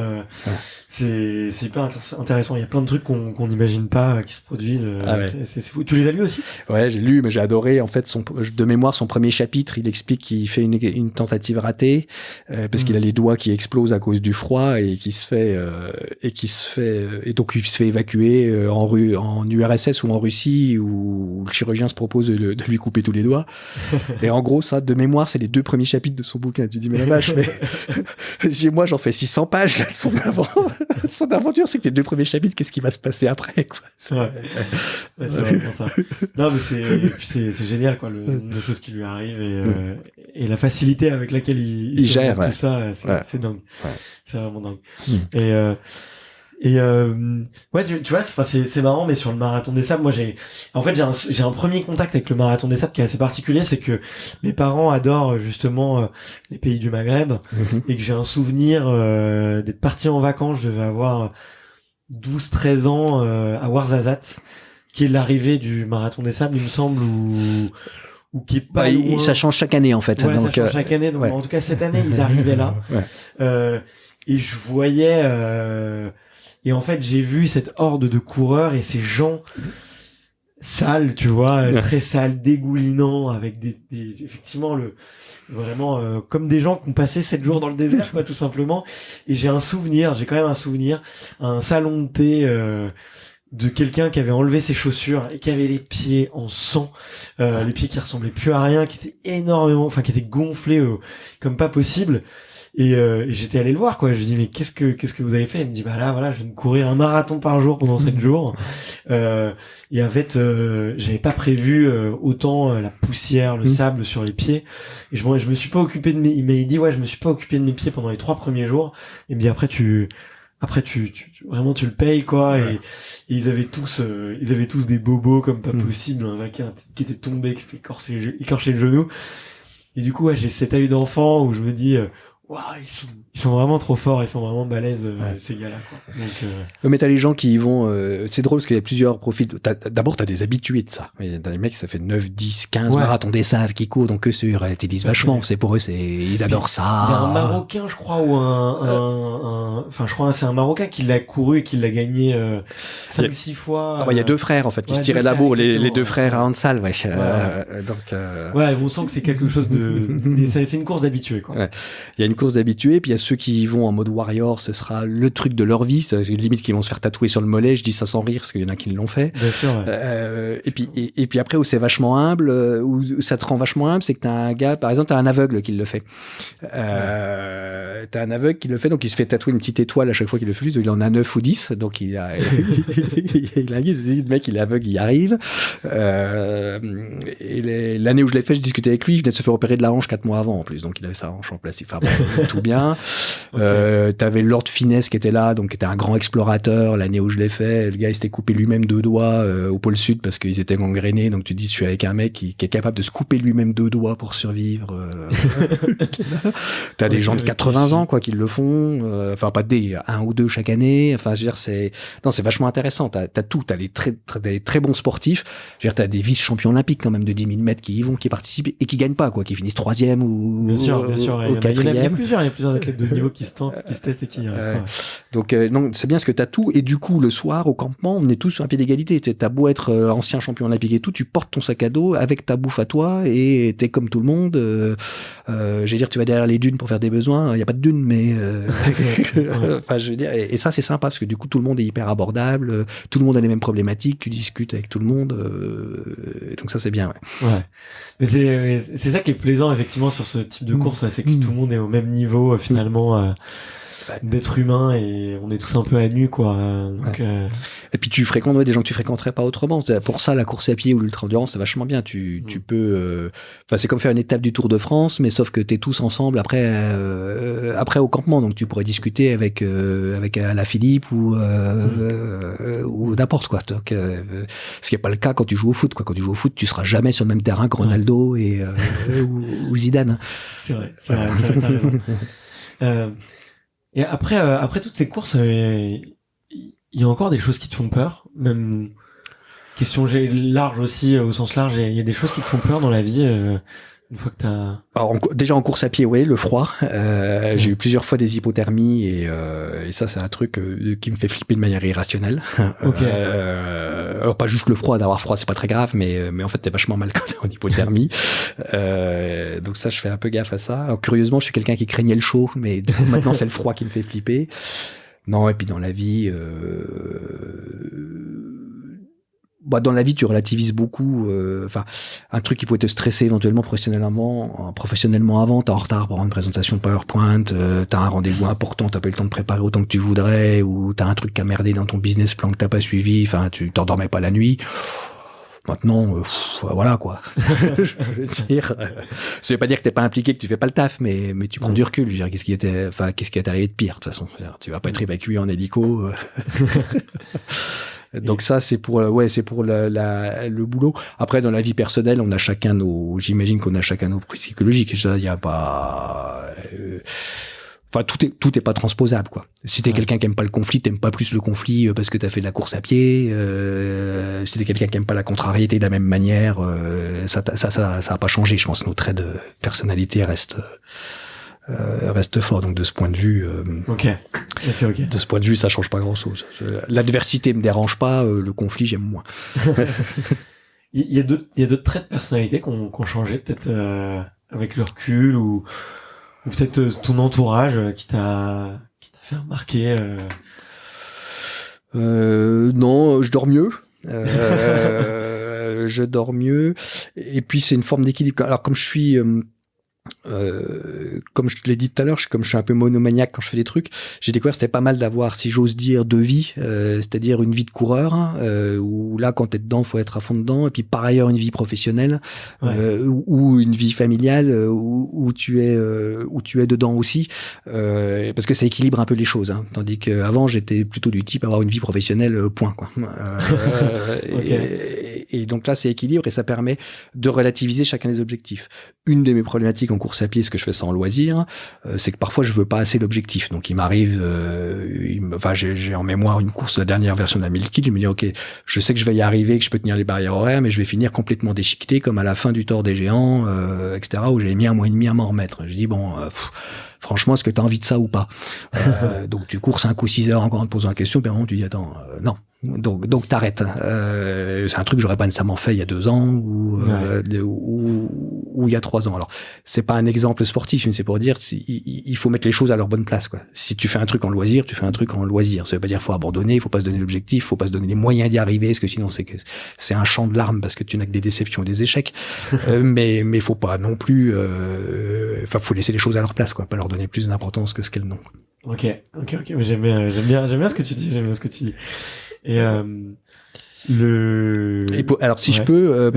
c'est hyper intéressant. Il y a plein de trucs qu'on n'imagine pas qui se produisent. C'est fou. Tu les as lus aussi? Ouais, j'ai lu, mais j'ai adoré. En fait, de mémoire, son premier chapitre, il explique qu'il fait une tentative ratée parce qu'il a les doigts qui explosent à cause du froid et donc il se fait évacuer en URSS ou en Russie où le chirurgien se propose de lui couper tous les doigts. Et en gros, ça, de mémoire, c'est les 2 premiers chapitres de son bouquin. Tu dis, mais la vache, mais moi, j'en fais 600 pages là, de son aventure, c'est que les 2 premiers chapitres, qu'est-ce qui va se passer après, quoi. C'est vraiment ça. Non, mais c'est génial, quoi, le nombre de choses qui lui arrivent et la facilité avec laquelle il gère tout ça, c'est dingue. Ouais. C'est vraiment dingue. Tu vois, c'est marrant, mais sur le marathon des sables, moi j'ai un premier contact avec le marathon des sables qui est assez particulier, c'est que mes parents adorent justement les pays du Maghreb et que j'ai un souvenir d'être parti en vacances, je devais avoir 12-13 ans à Ouarzazate, qui est l'arrivée du marathon des sables, il me semble, ou qui est pas loin. Ça change chaque année en fait. Ouais, donc, ça change chaque année, donc en tout cas cette année ils arrivaient là. Et je voyais et en fait j'ai vu cette horde de coureurs et ces gens sales, tu vois, très sales, dégoulinants, avec effectivement vraiment comme des gens qui ont passé 7 jours dans le désert, quoi, tout simplement. Et j'ai quand même un souvenir, un salon de thé de quelqu'un qui avait enlevé ses chaussures et qui avait les pieds en sang, les pieds qui ressemblaient plus à rien, qui étaient qui étaient gonflés comme pas possible. Et j'étais allé le voir, quoi. Je lui dis, mais qu'est-ce que vous avez fait? Il me dit, bah là, voilà, je viens de courir un marathon par jour pendant 7 jours. Et en fait, j'avais pas prévu autant la poussière, le sable sur les pieds. Et je me suis pas occupé il m'a dit, ouais, je me suis pas occupé de mes pieds pendant les 3 premiers jours. Il me dit, après tu vraiment tu le payes, quoi. Et ils avaient tous des bobos comme pas possible, un mec qui était tombé, qui s'était écorché le genou. Et du coup, j'ai cet œil d'enfant où je me dis, waouh, ils sont vraiment trop forts, ils sont vraiment balèzes, ces gars-là, quoi. Donc, mais t'as les gens qui y vont, c'est drôle parce qu'il y a plusieurs profils. D'abord, t'as des habitués de ça. T'as les mecs, ça fait 9, 10, 15 marathons des sables qui courent, donc eux, sur réalité, ils disent vachement. C'est pour eux, ils adorent ça. Il y a un Marocain, je crois, ou je crois, c'est un Marocain qui l'a couru et qui l'a gagné 5-6 fois. Il y a 2 frères, en fait, qui se tiraient la bourre, les 2 frères à Hansal, donc, on sent que c'est quelque chose c'est une course d'habitués, quoi. Il y a une course d'habitués, puis il y a ceux qui y vont en mode warrior, ce sera le truc de leur vie, c'est limite qu'ils vont se faire tatouer sur le mollet. Je dis ça sans rire parce qu'il y en a qui l'ont fait. Bien sûr. Et puis après où c'est vachement humble, où ça te rend vachement humble, c'est que t'as un gars, par exemple, t'as un aveugle qui le fait. T'as un aveugle qui le fait, donc il se fait tatouer une petite étoile à chaque fois qu'il le fait. Il en a 9 ou 10, donc il a un guide, le mec il est aveugle, il y arrive. Et l'année où je l'ai fait, je discutais avec lui, il venait de se faire opérer de la hanche 4 mois avant en plus, donc il avait sa hanche en plastique. Enfin bon, tout bien. T'avais Lord Finesse qui était là, donc qui était un grand explorateur. L'année où je l'ai fait, le gars il s'était coupé lui-même 2 doigts au pôle sud parce qu'ils étaient gangrénés. Donc tu dis, je suis avec un mec qui est capable de se couper lui-même 2 doigts pour survivre. T'as des gens de 80 ans quoi qui le font. Enfin pas des 1 ou 2 chaque année. Enfin je veux dire c'est vachement intéressant. T'as tout. T'as des très bons sportifs. Je veux dire t'as des vice-champions olympiques quand même de 10 000 mètres qui y vont, qui participent et qui gagnent pas quoi, qui finissent 3e ou bien sûr. au 4e. Il y a plusieurs athlètes de niveau qui se testent et qui y arrivent. Donc non, c'est bien parce que t'as tout, et du coup le soir au campement on est tous sur un pied d'égalité. T'as beau être ancien champion olympique et tout, tu portes ton sac à dos avec ta bouffe à toi et t'es comme tout le monde. Je veux dire, tu vas derrière les dunes pour faire des besoins, il y a pas de dunes, mais enfin je veux dire, et ça c'est sympa parce que du coup tout le monde est hyper abordable, tout le monde a les mêmes problématiques, tu discutes avec tout le monde, donc ça c'est bien. Mais c'est ça qui est plaisant effectivement sur ce type de course, c'est que tout le monde est au même niveau finalement d'être humain et on est tous un peu à nu quoi. Donc, et puis tu fréquentes des gens que tu fréquenterais pas autrement. Pour ça la course à pied ou l'ultra-endurance c'est vachement bien. Tu peux c'est comme faire une étape du Tour de France mais sauf que t'es tous ensemble après au campement, donc tu pourrais discuter avec Alaphilippe ou n'importe quoi. Donc ce qui est pas le cas quand tu joues au foot quoi. Quand tu joues au foot tu seras jamais sur le même terrain que Ronaldo et ou Zidane. C'est vrai, t'as raison. Et après toutes ces courses, il y a encore des choses qui te font peur, même Question large aussi, au sens large, il y a des choses qui te font peur dans la vie une fois que t'as... Alors, déjà en course à pied, oui, le froid. J'ai eu plusieurs fois des hypothermies et ça, c'est un truc qui me fait flipper de manière irrationnelle. Ok. Alors, pas juste le froid, d'avoir froid, c'est pas très grave, mais en fait, t'es vachement mal quand t'es en hypothermie. Donc ça, je fais un peu gaffe à ça. Alors, curieusement, je suis quelqu'un qui craignait le chaud, mais du coup, maintenant, c'est le froid qui me fait flipper. Non, et puis dans la vie, dans la vie, tu relativises beaucoup. Enfin, un truc qui pouvait te stresser éventuellement professionnellement avant, t'es en retard pour une présentation de PowerPoint, t'as un rendez-vous important, t'as pas eu le temps de préparer autant que tu voudrais, ou t'as un truc qui a merdé dans ton business plan que t'as pas suivi. Enfin, tu t'endormais pas la nuit. Maintenant, voilà quoi. Je veux dire, ça veut pas dire que t'es pas impliqué, que tu fais pas le taf, mais tu prends du recul. Je veux dire, qu'est-ce qui est arrivé de pire de toute façon. Tu vas pas être évacué en hélico. Donc ça, c'est pour le boulot. Après, dans la vie personnelle, j'imagine qu'on a chacun nos psychologiques. Il y a pas, tout est pas transposable, quoi. Si t'es quelqu'un qui aime pas le conflit, t'aimes pas plus le conflit parce que t'as fait de la course à pied. Si t'es quelqu'un qui aime pas la contrariété de la même manière, ça a pas changé. Je pense que nos traits de personnalité restent fort. Donc de ce point de vue, de ce point de vue, ça change pas grand-chose. L'adversité me dérange pas, le conflit j'aime moins. Il y a d'autres traits de personnalité qu'on changé peut-être avec le recul ou peut-être ton entourage qui t'a fait remarquer. Non, je dors mieux. Je dors mieux. Et puis c'est une forme d'équilibre. Alors comme je suis comme je te l'ai dit tout à l'heure, comme je suis un peu monomaniaque quand je fais des trucs, j'ai découvert que c'était pas mal d'avoir, si j'ose dire, deux vies, c'est-à-dire une vie de coureur, où là, quand t'es dedans, faut être à fond dedans, et puis par ailleurs une vie professionnelle, ou une vie familiale, où tu es dedans aussi, parce que ça équilibre un peu les choses, hein, tandis qu'avant, j'étais plutôt du type à avoir une vie professionnelle, point, quoi. Et donc là, c'est équilibre et ça permet de relativiser chacun des objectifs. Une de mes problématiques en course à pied, ce que je fais ça en loisir, c'est que parfois je veux pas assez d'objectifs. Donc il m'arrive, j'ai en mémoire une course, la dernière version de la 1000 km, je me dis ok, je sais que je vais y arriver, que je peux tenir les barrières horaires, mais je vais finir complètement déchiqueté comme à la fin du Tour des Géants, etc., où j'avais mis 1 mois et demi à m'en remettre. Je dis bon, franchement, est-ce que tu as envie de ça ou pas? Donc tu cours 5 ou 6 heures encore en te posant la question, puis à un moment tu dis attends, non. Donc t'arrêtes. C'est un truc que j'aurais pas nécessairement fait il y a 2 ans ou il y a 3 ans. Alors c'est pas un exemple sportif, mais c'est pour dire il faut mettre les choses à leur bonne place, quoi. Si tu fais un truc en loisir, tu fais un truc en loisir. Ça veut pas dire qu'il faut abandonner, il faut pas se donner l'objectif, il faut pas se donner les moyens d'y arriver, parce que sinon c'est un champ de larmes parce que tu n'as que des déceptions et des échecs. Mais faut pas non plus. Faut laisser les choses à leur place, quoi. Pas leur donner plus d'importance que ce qu'elles n'ont. Ok. Mais j'aime bien ce que tu dis. Et alors si je peux,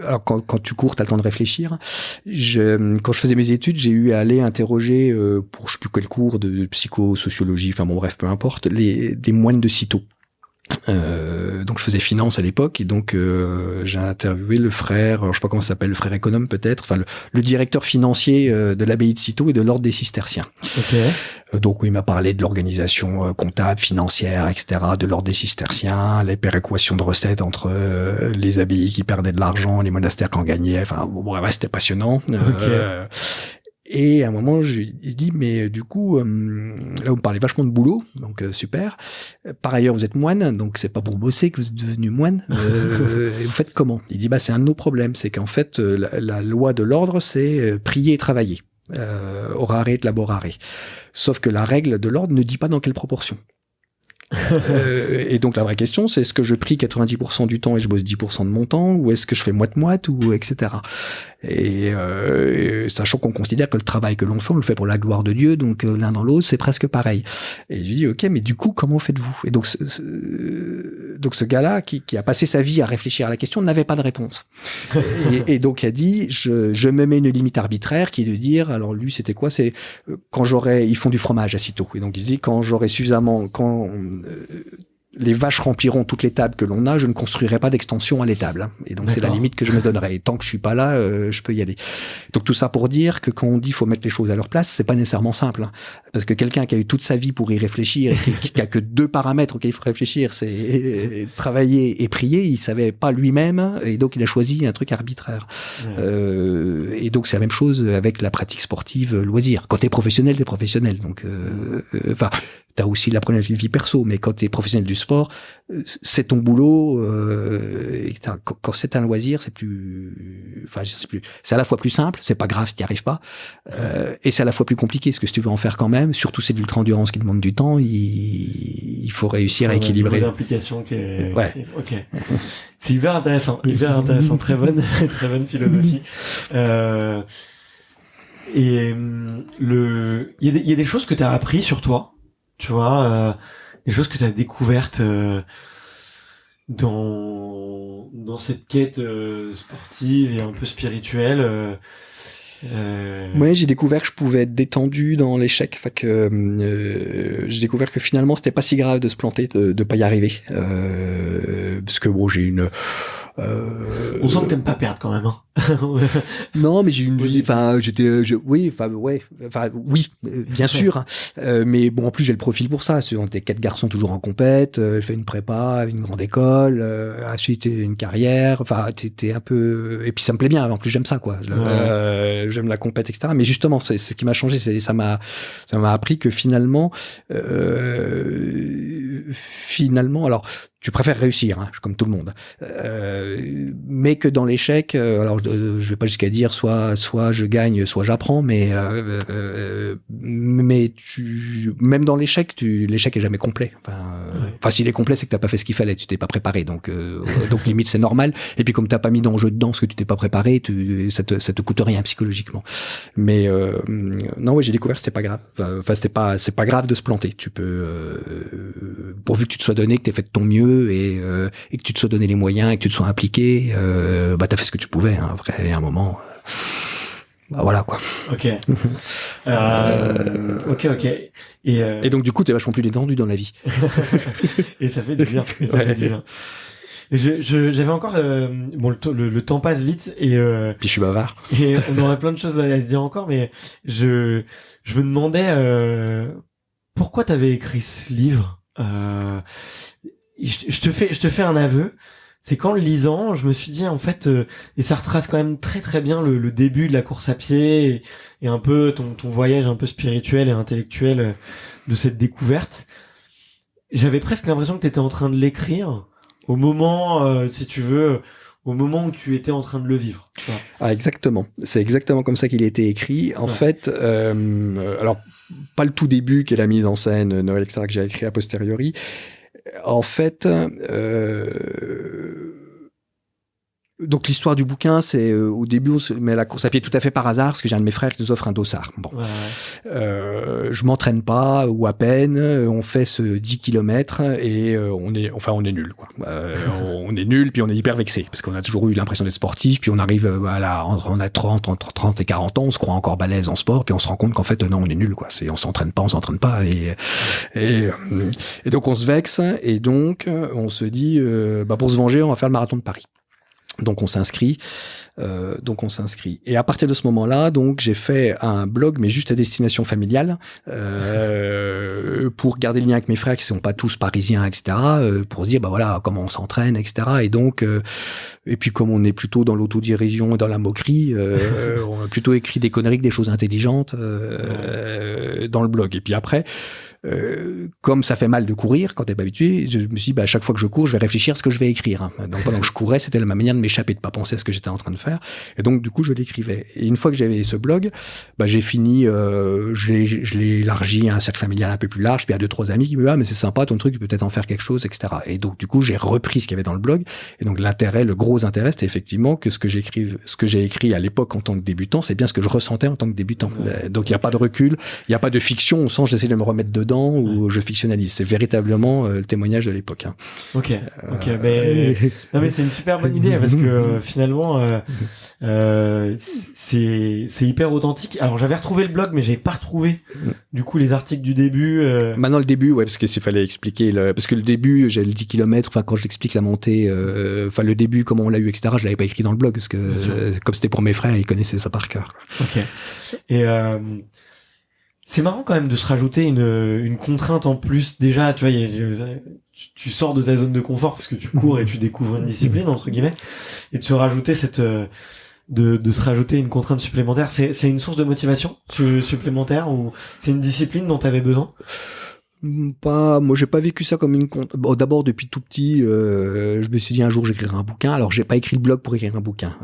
alors quand tu cours, t'as le temps de réfléchir. Quand je faisais mes études, j'ai eu à aller interroger pour je sais plus quel cours de psychosociologie, enfin bon bref, peu importe, des moines de Cîteaux. Donc je faisais finance à l'époque et donc j'ai interviewé le frère, je sais pas comment ça s'appelle, le frère économe peut-être, enfin le directeur financier de l'abbaye de Cîteaux et de l'ordre des cisterciens. Ok. Donc il m'a parlé de l'organisation comptable, financière, etc., de l'ordre des cisterciens, les péréquations de recettes entre les abbayes qui perdaient de l'argent, les monastères qui en gagnaient. Enfin bon bref, c'était passionnant. Okay. Et à un moment, je lui dis, mais du coup, là, vous me parlez vachement de boulot, donc super. Par ailleurs, vous êtes moine, donc c'est pas pour bosser que vous êtes devenu moine. Vous faites comment? Il dit, c'est un de nos problèmes, c'est qu'en fait, la loi de l'ordre, c'est prier et travailler. Orare et laborare. Sauf que la règle de l'ordre ne dit pas dans quelle proportion. Et donc la vraie question, c'est est-ce que je prie 90% du temps et je bosse 10% de mon temps, ou est-ce que je fais moite-moite, ou etc. Et sachant qu'on considère que le travail que l'on fait, on le fait pour la gloire de Dieu, donc l'un dans l'autre, c'est presque pareil. Et je lui dis, ok, mais du coup, comment faites-vous? Et donc ce gars-là, qui a passé sa vie à réfléchir à la question, n'avait pas de réponse. Et donc il a dit, je me mets une limite arbitraire qui est de dire, alors lui, c'était quoi? C'est quand ils font du fromage à Cîteaux. Et donc il dit, quand j'aurai suffisamment, les vaches rempliront toutes les tables que l'on a, je ne construirai pas d'extension à l'étable. Et donc, c'est la limite que je me donnerai. Et tant que je suis pas là, je peux y aller. Donc, tout ça pour dire que quand on dit faut mettre les choses à leur place, c'est pas nécessairement simple. Parce que quelqu'un qui a eu toute sa vie pour y réfléchir, et qui a que 2 paramètres auxquels il faut réfléchir, c'est travailler et prier, il savait pas lui-même, et donc il a choisi un truc arbitraire. Et donc, c'est la même chose avec la pratique sportive loisir. Quand t'es professionnel, t'es professionnel. Donc, enfin, t'as aussi la problématique de vie perso, mais quand t'es professionnel du sport, c'est ton boulot. Et quand c'est un loisir, c'est plus, enfin, je sais plus. C'est à la fois plus simple, c'est pas grave si t'y arrives pas, et c'est à la fois plus compliqué, parce que si tu veux en faire quand même, surtout c'est de l'ultra-endurance qui demande du temps, il faut réussir à équilibrer. Une implication qui est, ok. C'est hyper intéressant, très bonne philosophie. Et il y a des choses que t'as appris sur toi, tu vois, des choses que t'as découvertes dans cette quête sportive et un peu spirituelle. Ouais, j'ai découvert que je pouvais être détendu dans l'échec. Enfin que j'ai découvert que finalement c'était pas si grave de se planter, de pas y arriver. Parce que bon, j'ai une on sent que t'aimes pas perdre quand même, hein. Non, mais j'ai une vie, enfin, oui, bien sûr, hein. Mais bon, en plus, j'ai le profil pour ça. On était 4 garçons toujours en compète, fait une prépa, une grande école, ensuite une carrière, enfin, t'es un peu, et puis ça me plaît bien, en plus, j'aime ça, quoi. J'aime la compète, etc. Mais justement, c'est ce qui m'a changé, ça m'a appris que finalement, alors, tu préfères réussir, hein, comme tout le monde, mais que dans l'échec, alors je vais pas jusqu'à dire soit je gagne, soit j'apprends, mais même dans l'échec, l'échec est jamais complet. Enfin, s'il est complet, c'est que t'as pas fait ce qu'il fallait, tu t'es pas préparé, donc limite c'est normal. Et puis comme t'as pas mis d'enjeu dedans, ce que tu t'es pas préparé, ça te coûte rien psychologiquement. Mais non, ouais, j'ai découvert que c'était pas grave. Enfin, c'est pas grave de se planter. Tu peux, pourvu que tu te sois donné, que t'aies fait de ton mieux et que tu te sois donné les moyens et que tu te sois impliqué, t'as fait ce que tu pouvais, hein. Après, à un moment, voilà, quoi. Ok. Ok. Et donc, du coup, t'es vachement plus détendu dans la vie. Et ça fait du bien. J'avais encore le temps passe vite et puis je suis bavard. Et on aurait plein de choses à se dire encore, mais je me demandais pourquoi t'avais écrit ce livre. Je te fais un aveu. C'est qu'en le lisant, je me suis dit en fait, et ça retrace quand même très très bien le début de la course à pied et un peu ton voyage un peu spirituel et intellectuel de cette découverte. J'avais presque l'impression que t'étais en train de l'écrire au moment, si tu veux, au moment où tu étais en train de le vivre. Ah, exactement. C'est exactement comme ça qu'il a été écrit. En fait, alors pas le tout début qui est la mise en scène, Noël, etc., que j'ai écrit a posteriori. En fait, donc l'histoire du bouquin, c'est au début on se met à la course à pied tout à fait par hasard, parce que j'ai un de mes frères qui nous offre un dossard. Bon, je m'entraîne pas ou à peine, on fait ce 10 km et on est nul, quoi. On est nul, puis on est hyper vexé parce qu'on a toujours eu l'impression d'être sportif, puis on arrive on a 30 et 40 ans, on se croit encore balèze en sport, puis on se rend compte qu'en fait non, on est nul, quoi. On s'entraîne pas et donc on se vexe et donc on se dit pour se venger, on va faire le marathon de Paris. Donc on s'inscrit. Et à partir de ce moment-là, donc j'ai fait un blog, mais juste à destination familiale, pour garder le lien avec mes frères qui sont pas tous parisiens, etc. Pour se dire voilà comment on s'entraîne, etc. Et donc et puis comme on est plutôt dans l'autodérision et dans la moquerie, on a plutôt écrit des conneries que des choses intelligentes dans le blog. Et puis après. Comme ça fait mal de courir quand t'es pas habitué, je me suis dit à chaque fois que je cours, je vais réfléchir à ce que je vais écrire. Donc pendant que je courais, c'était ma manière de m'échapper, de pas penser à ce que j'étais en train de faire. Et donc du coup, je l'écrivais. Et une fois que j'avais ce blog, j'ai fini, je l'ai élargi à un cercle familial un peu plus large, puis à 2-3 amis qui me disent mais c'est sympa ton truc, peut-être en faire quelque chose, etc. Et donc du coup, j'ai repris ce qu'il y avait dans le blog. Et donc le gros intérêt, c'était effectivement que ce que j'ai écrit à l'époque en tant que débutant, c'est bien ce que je ressentais en tant que débutant. Donc il y a pas de recul, il y a pas de fiction au sens j'essaie de me remettre dedans. dedans ou je fictionnalise. C'est véritablement le témoignage de l'époque. Hein. Ok. Mais c'est une super bonne idée parce que finalement c'est hyper authentique. Alors j'avais retrouvé le blog, mais j'avais pas retrouvé du coup les articles du début. Maintenant le début, parce que s'il fallait expliquer parce que le début, j'ai le 10 km. Enfin quand je l'explique la montée, le début comment on l'a eu, etc. Je l'avais pas écrit dans le blog parce que comme c'était pour mes frères, ils connaissaient ça par cœur. Ok. Et c'est marrant quand même de se rajouter une contrainte en plus. Déjà, tu vois, tu sors de ta zone de confort parce que tu cours et tu découvres une discipline entre guillemets, et de se rajouter de se rajouter une contrainte supplémentaire. C'est une source de motivation supplémentaire ou c'est une discipline dont tu avais besoin? Moi j'ai pas vécu ça comme une d'abord depuis tout petit je me suis dit un jour j'écrirai un bouquin. Alors j'ai pas écrit le blog pour écrire un bouquin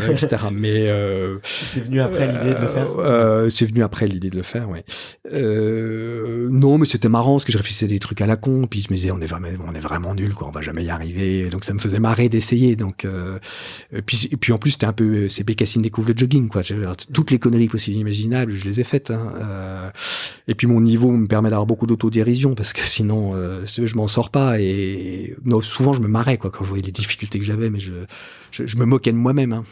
etc. Mais c'est venu après l'idée de le faire. C'est venu après l'idée de le faire, ouais. Non, mais c'était marrant parce que je réfléchissais des trucs à la con, puis je me disais on est vraiment nul quoi, on va jamais y arriver. Donc ça me faisait marrer d'essayer. Donc puis en plus c'était un peu c'est Bécassine découvre le jogging quoi. Toutes les conneries possibles et imaginables, je les ai faites. Hein. Et puis mon niveau me permet d'avoir beaucoup d'autodérision parce que sinon je m'en sors pas et non, souvent je me marrais quoi quand je voyais les difficultés que j'avais, mais je me moquais de moi-même. Hein.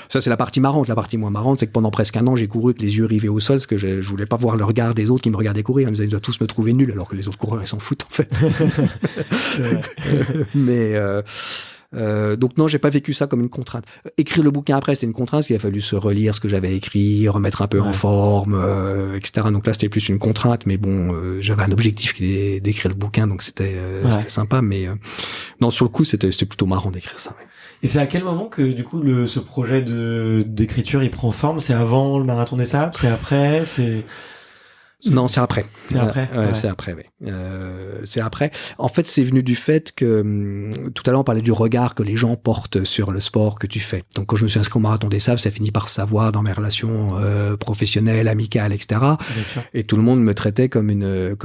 Ça c'est la partie marrante. La partie moins marrante, c'est que pendant presque un an j'ai couru avec les yeux rivés au sol parce que je voulais pas voir le regard des autres qui me regardaient courir. Ils me disaient ils doivent tous me trouver nul alors que les autres coureurs ils s'en foutent en fait. Mais donc non, j'ai pas vécu ça comme une contrainte. Écrire le bouquin après, c'était une contrainte parce qu'il a fallu se relire ce que j'avais écrit, remettre un peu en forme, etc. Donc là, c'était plus une contrainte, mais bon, j'avais un objectif qui était d'écrire le bouquin, donc c'était sympa. Mais non, sur le coup, c'était plutôt marrant d'écrire ça. Ouais. Et c'est à quel moment que du coup ce projet d'écriture il prend forme? C'est avant le marathon des sables? C'est après? Non, c'est après. C'est après. C'est après. Oui. C'est après. En fait, c'est venu du fait que tout à l'heure on parlait du regard que les gens portent sur le sport que tu fais. Donc, quand je me suis inscrit au marathon des sables, ça finit par se savoir dans mes relations professionnelles, amicales, etc. Et tout le monde me traitait comme une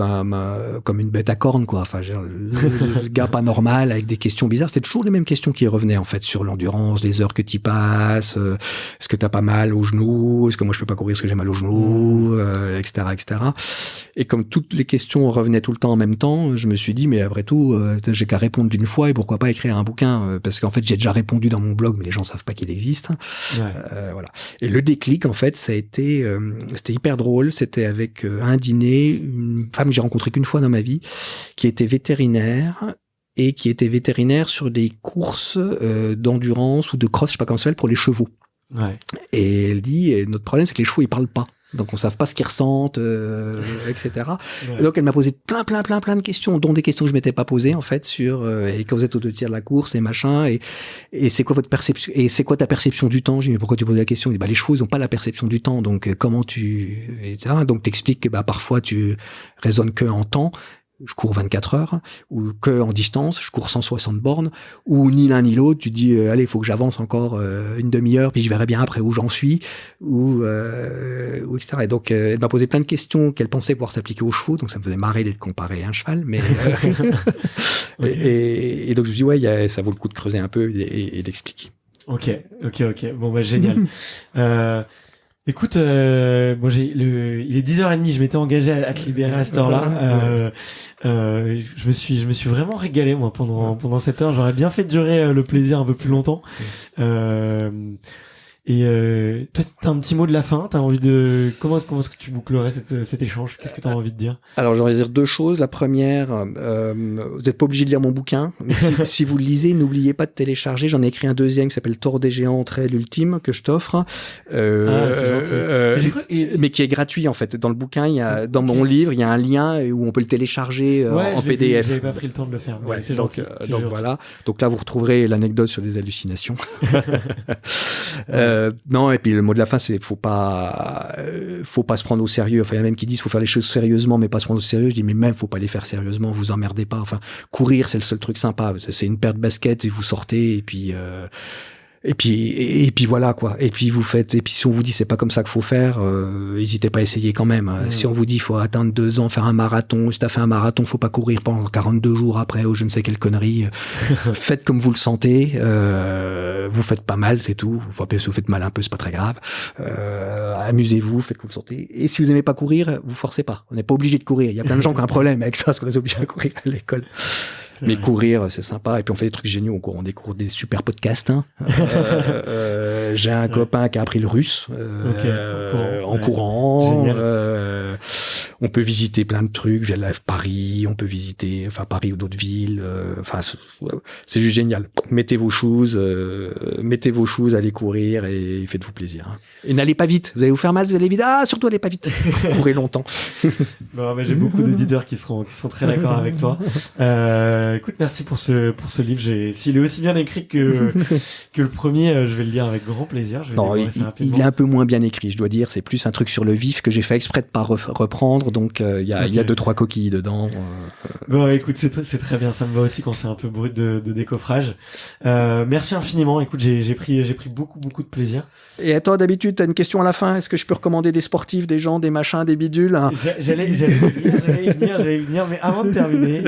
bête à cornes, quoi. Enfin, le gars pas normal avec des questions bizarres. C'était toujours les mêmes questions qui revenaient en fait sur l'endurance, les heures que tu passes, est-ce que t'as pas mal au genou, est-ce que moi je peux pas courir parce que j'ai mal au genou, etc., etc. Et comme toutes les questions revenaient tout le temps en même temps, je me suis dit, mais après tout, j'ai qu'à répondre d'une fois et pourquoi pas écrire un bouquin, parce qu'en fait, j'ai déjà répondu dans mon blog, mais les gens savent pas qu'il existe. Voilà. Et le déclic, en fait, ça a été, c'était hyper drôle. C'était avec un dîner, une femme que j'ai rencontrée qu'une fois dans ma vie, qui était vétérinaire et qui était vétérinaire sur des courses d'endurance ou de cross, je sais pas comment ça s'appelle, pour les chevaux. Ouais. Et elle dit, notre problème, c'est que les chevaux, ils parlent pas. Donc on savent pas ce qu'ils ressentent, etc. Ouais. Et donc elle m'a posé plein de questions, dont des questions que je m'étais pas posées en fait sur et quand vous êtes aux 2 tiers de la course et machin et c'est quoi votre perception et c'est quoi ta perception du temps. J'ai dit mais pourquoi tu poses la question? Il dit, les chevaux ils ont pas la perception du temps, donc comment tu etc. Donc t'expliques que parfois tu raisonnes que en temps. Je cours 24 heures, ou que en distance, je cours 160 bornes, ou ni l'un ni l'autre, tu dis, allez, il faut que j'avance encore une demi-heure, puis je verrai bien après où j'en suis, ou etc. Et donc, elle m'a posé plein de questions qu'elle pensait pouvoir s'appliquer aux chevaux, donc ça me faisait marrer d'être comparé à un cheval, mais okay. et donc je me dis, ça vaut le coup de creuser un peu et d'expliquer. Ok. Bon, génial. Écoute, il est 10h30, je m'étais engagé à te libérer à cette heure-là. Je me suis vraiment régalé, moi, pendant cette heure. J'aurais bien fait durer le plaisir un peu plus longtemps. Et toi, t'as un petit mot de la fin? T'as envie de comment est-ce que tu bouclerais cet échange? Qu'est-ce que t'as envie de dire? Alors, j'aurais dire 2 choses. La première, vous n'êtes pas obligé de lire mon bouquin, mais si vous le lisez, n'oubliez pas de télécharger. J'en ai écrit un deuxième qui s'appelle Tour des géants, l'ultime, que je t'offre. Mais qui est gratuit en fait. Dans le bouquin, dans mon livre, il y a un lien où on peut le télécharger en PDF. J'avais pas pris le temps de le faire. Ouais, c'est gentil. Donc voilà. Donc là, vous retrouverez l'anecdote sur des hallucinations. Non, et puis le mot de la fin, c'est faut pas se prendre au sérieux. Enfin, il y a même qui disent faut faire les choses sérieusement, mais pas se prendre au sérieux. Je dis mais même faut pas les faire sérieusement, vous emmerdez pas. Enfin, courir, c'est le seul truc sympa. C'est une paire de baskets et vous sortez et puis Et puis voilà quoi. Et puis si on vous dit c'est pas comme ça qu'il faut faire, n'hésitez pas à essayer quand même. Si on vous dit il faut atteindre 2 ans, faire un marathon, si t'as fait un marathon, faut pas courir pendant 42 jours après ou je ne sais quelle connerie. Faites comme vous le sentez. Vous faites pas mal, c'est tout. Enfin, si vous faites mal un peu, c'est pas très grave. Amusez-vous, faites comme vous le sentez. Et si vous aimez pas courir, vous forcez pas. On n'est pas obligé de courir. Il y a plein de gens qui ont un problème avec ça, parce qu'on les oblige à courir à l'école. Mais courir, c'est sympa. Et puis on fait des trucs géniaux au cours. On découvre des super podcasts. Hein. J'ai un copain qui a appris le russe en courant. On peut visiter plein de trucs. Via Paris, on peut visiter, Paris ou d'autres villes. C'est juste génial. Mettez vos shoes, allez courir et faites-vous plaisir. Hein. Et n'allez pas vite. Vous allez vous faire mal, vous allez vite. Ah, surtout allez pas vite. Courez longtemps. Non, mais j'ai beaucoup d'auditeurs qui seront très d'accord avec toi. Écoute, merci pour ce livre. S'il est aussi bien écrit que le premier, je vais le lire avec grand plaisir. Non, il est un peu moins bien écrit, je dois dire. C'est plus un truc sur le vif que j'ai fait exprès de pas reprendre. Donc, il y a 2-3 coquilles dedans. Bon, écoute, c'est très bien. Ça me va aussi quand c'est un peu brut de décoffrage. Merci infiniment. Écoute, j'ai pris beaucoup de plaisir. Et à toi, d'habitude, t'as une question à la fin. Est-ce que je peux recommander des sportifs, des gens, des machins, des bidules, hein? J'allais y venir, mais avant de terminer,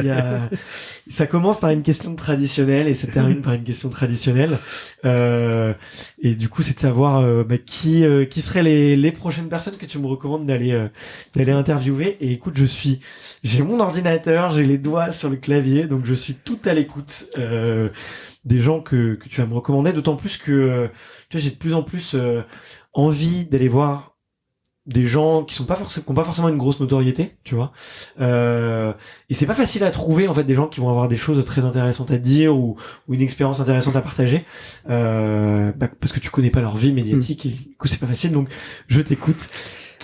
ça commence par une question traditionnelle et ça termine par une question traditionnelle. Et du coup, c'est de savoir qui seraient les prochaines personnes que tu me recommandes d'aller interviewer. Et écoute, j'ai mon ordinateur, j'ai les doigts sur le clavier, donc je suis tout à l'écoute des gens que tu vas me recommander. D'autant plus que tu vois, j'ai de plus en plus envie d'aller voir des gens qui ont pas forcément une grosse notoriété, tu vois. Et c'est pas facile à trouver en fait des gens qui vont avoir des choses très intéressantes à dire ou une expérience intéressante à partager, parce que tu connais pas leur vie médiatique et du coup c'est pas facile. Donc je t'écoute.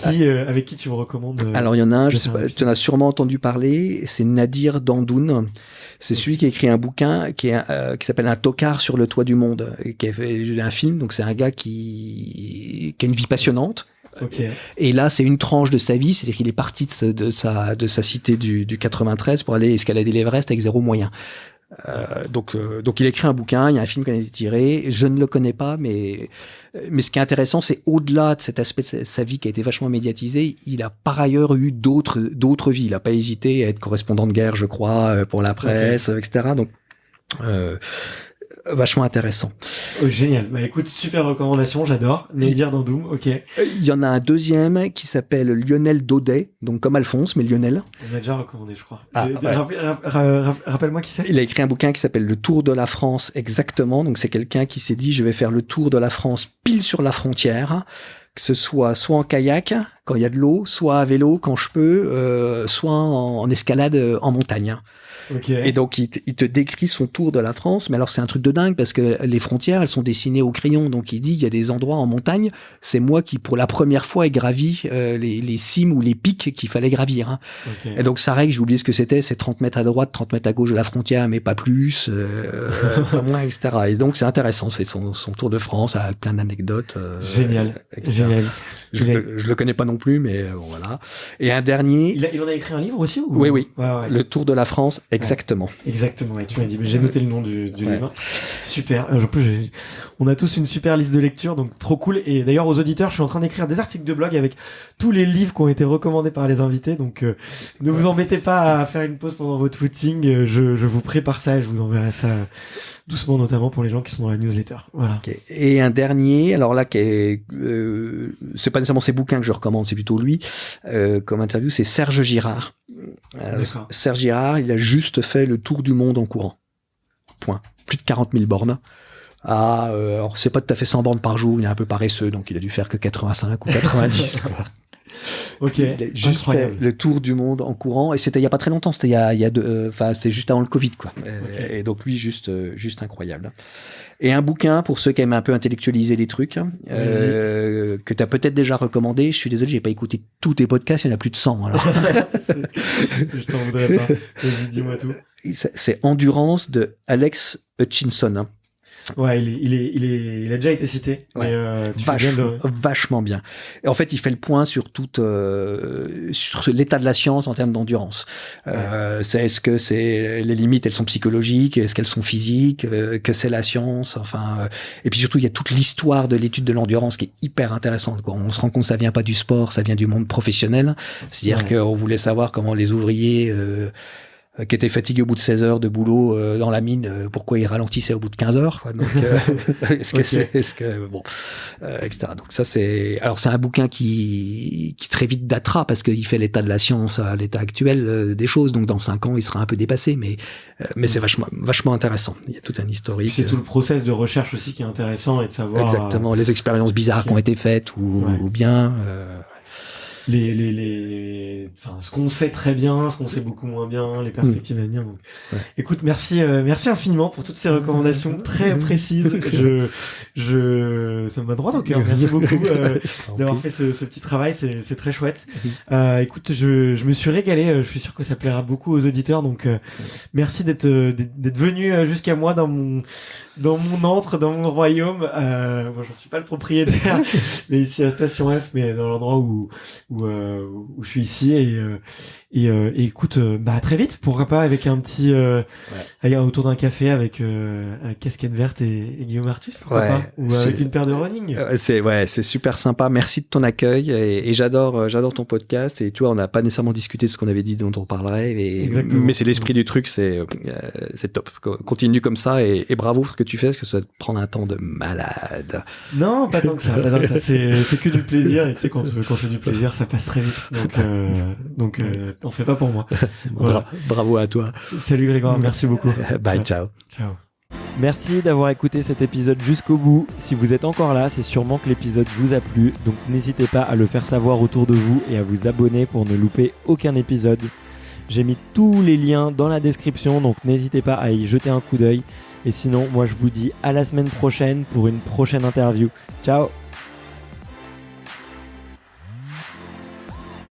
Avec qui tu me recommandes Alors il y en a un, je sais pas, tu en as sûrement entendu parler, c'est Nadir Dandoun. C'est celui qui a écrit un bouquin qui s'appelle Un tocard sur le toit du monde, qui a fait un film. Donc c'est un gars qui a une vie passionnante. Okay. Et là, c'est une tranche de sa vie, c'est-à-dire qu'il est parti de sa cité du 93 pour aller escalader l'Everest avec 0 moyen. Donc il a écrit un bouquin, il y a un film qui en a été tiré, je ne le connais pas, mais ce qui est intéressant, c'est au-delà de cet aspect de sa vie qui a été vachement médiatisé, il a par ailleurs eu d'autres vies. Il n'a pas hésité à être correspondant de guerre, je crois, pour la presse, etc. Donc, vachement intéressant. Oh, génial. Bah écoute, super recommandation, j'adore. Nadir Dandoun, ok. Il y en a un deuxième qui s'appelle Lionel Daudet, donc comme Alphonse, mais Lionel. On a déjà recommandé, je crois. Ouais. Rappelle-moi qui c'est. Il a écrit un bouquin qui s'appelle Le Tour de la France, exactement. Donc c'est quelqu'un qui s'est dit, je vais faire le tour de la France pile sur la frontière, que ce soit en kayak, quand il y a de l'eau, soit à vélo, quand je peux, soit en escalade en montagne. Okay. Et donc, il te décrit son tour de la France. Mais alors, c'est un truc de dingue parce que les frontières, elles sont dessinées au crayon. Donc, il dit, il y a des endroits en montagne. C'est moi qui, pour la première fois, ai gravi les cimes ou les pics qu'il fallait gravir. Hein. Okay. Et donc, sa règle, j'ai oublié ce que c'était. C'est 30 mètres à droite, 30 mètres à gauche de la frontière, mais pas plus, pas moins, etc. Et donc, c'est intéressant. C'est son tour de France avec plein d'anecdotes. Génial. Génial. Je le connais pas non plus, mais bon, voilà. Et un dernier. Il en a écrit un livre aussi ou... Oui. Ouais. Le Tour de la France, exactement. Ouais, exactement. Et tu m'as dit, mais j'ai noté le nom du livre. Super. En plus, on a tous une super liste de lecture, donc trop cool. Et d'ailleurs, aux auditeurs, je suis en train d'écrire des articles de blog avec tous les livres qui ont été recommandés par les invités. Donc, ne vous embêtez pas à faire une pause pendant votre footing. Je vous prépare ça et je vous enverrai ça doucement, notamment pour les gens qui sont dans la newsletter. Voilà. Okay. Et un dernier, alors là, c'est pas nécessairement ses bouquins que je recommande, c'est plutôt lui, comme interview, c'est Serge Girard. Serge Girard, il a juste fait le tour du monde en courant. Point. Plus de 40 000 bornes. Alors c'est pas tout à fait 100 bornes par jour, il est un peu paresseux, donc il a dû faire que 85 ou 90. Ok. Il a juste fait le tour du monde en courant, et c'était il y a pas très longtemps, c'était c'était juste avant le Covid, quoi. Okay. Et donc lui, juste incroyable. Et un bouquin pour ceux qui aiment un peu intellectualiser les trucs, que tu as peut-être déjà recommandé. Je suis désolé, j'ai pas écouté tous tes podcasts, il y en a plus de 100, alors. Je t'en voudrais pas. Vas-y, dis-moi tout. C'est Endurance de Alex Hutchinson. Ouais, il a déjà été cité. Ouais. Mais, tu fais bien Vachement bien. Et en fait, il fait le point sur sur l'état de la science en termes d'endurance. Est-ce que c'est les limites, elles sont psychologiques, est-ce qu'elles sont physiques, que c'est la science, et puis surtout il y a toute l'histoire de l'étude de l'endurance qui est hyper intéressante, quoi. On se rend compte que ça vient pas du sport, ça vient du monde professionnel. C'est-à-dire qu'on voulait savoir comment les ouvriers qui étaient fatigués au bout de 16 heures de boulot dans la mine, pourquoi ils ralentissaient au bout de 15 heures, quoi. Donc, etc. Donc ça c'est un bouquin qui très vite datera parce qu'il fait l'état de la science à l'état actuel des choses. Donc dans 5 ans, il sera un peu dépassé, mais c'est vachement intéressant. Il y a tout un historique. C'est tout le process de recherche aussi qui est intéressant et de savoir exactement les expériences bizarres qui ont été faites ou bien. Ce qu'on sait très bien, ce qu'on sait beaucoup moins bien, les perspectives à venir. Donc, écoute, merci infiniment pour toutes ces recommandations très précises. Ça me va droit au cœur. Merci beaucoup d'avoir fait ce petit travail, c'est très chouette. Écoute, je me suis régalé. Je suis sûr que ça plaira beaucoup aux auditeurs. Donc, merci d'être venu jusqu'à moi dans mon antre, dans mon royaume. Moi, j'en suis pas le propriétaire, mais ici à Station F, mais dans l'endroit où je suis ici et écoute, à très vite, pourquoi pas avec un petit autour d'un café avec Casquette Verte et Guillaume Artus, pourquoi pas, ou avec une paire de running. C'est super sympa. Merci de ton accueil et j'adore ton podcast. Et tu vois, on n'a pas nécessairement discuté de ce qu'on avait dit dont on parlerait, mais c'est l'esprit du truc, c'est top. Continue comme ça et bravo pour ce que tu fais, parce que ça doit te prendre un temps de malade. Non, pas tant que ça. C'est que du plaisir, et tu sais, quand c'est du plaisir, ça passe très vite. Donc t'en fais pas pour moi. Voilà. Bravo à toi. Salut Grégoire, merci beaucoup. Bye, ciao. Merci d'avoir écouté cet épisode jusqu'au bout. Si vous êtes encore là, c'est sûrement que l'épisode vous a plu, donc n'hésitez pas à le faire savoir autour de vous et à vous abonner pour ne louper aucun épisode. J'ai mis tous les liens dans la description, donc n'hésitez pas à y jeter un coup d'œil. Et sinon, moi je vous dis à la semaine prochaine pour une prochaine interview. Ciao!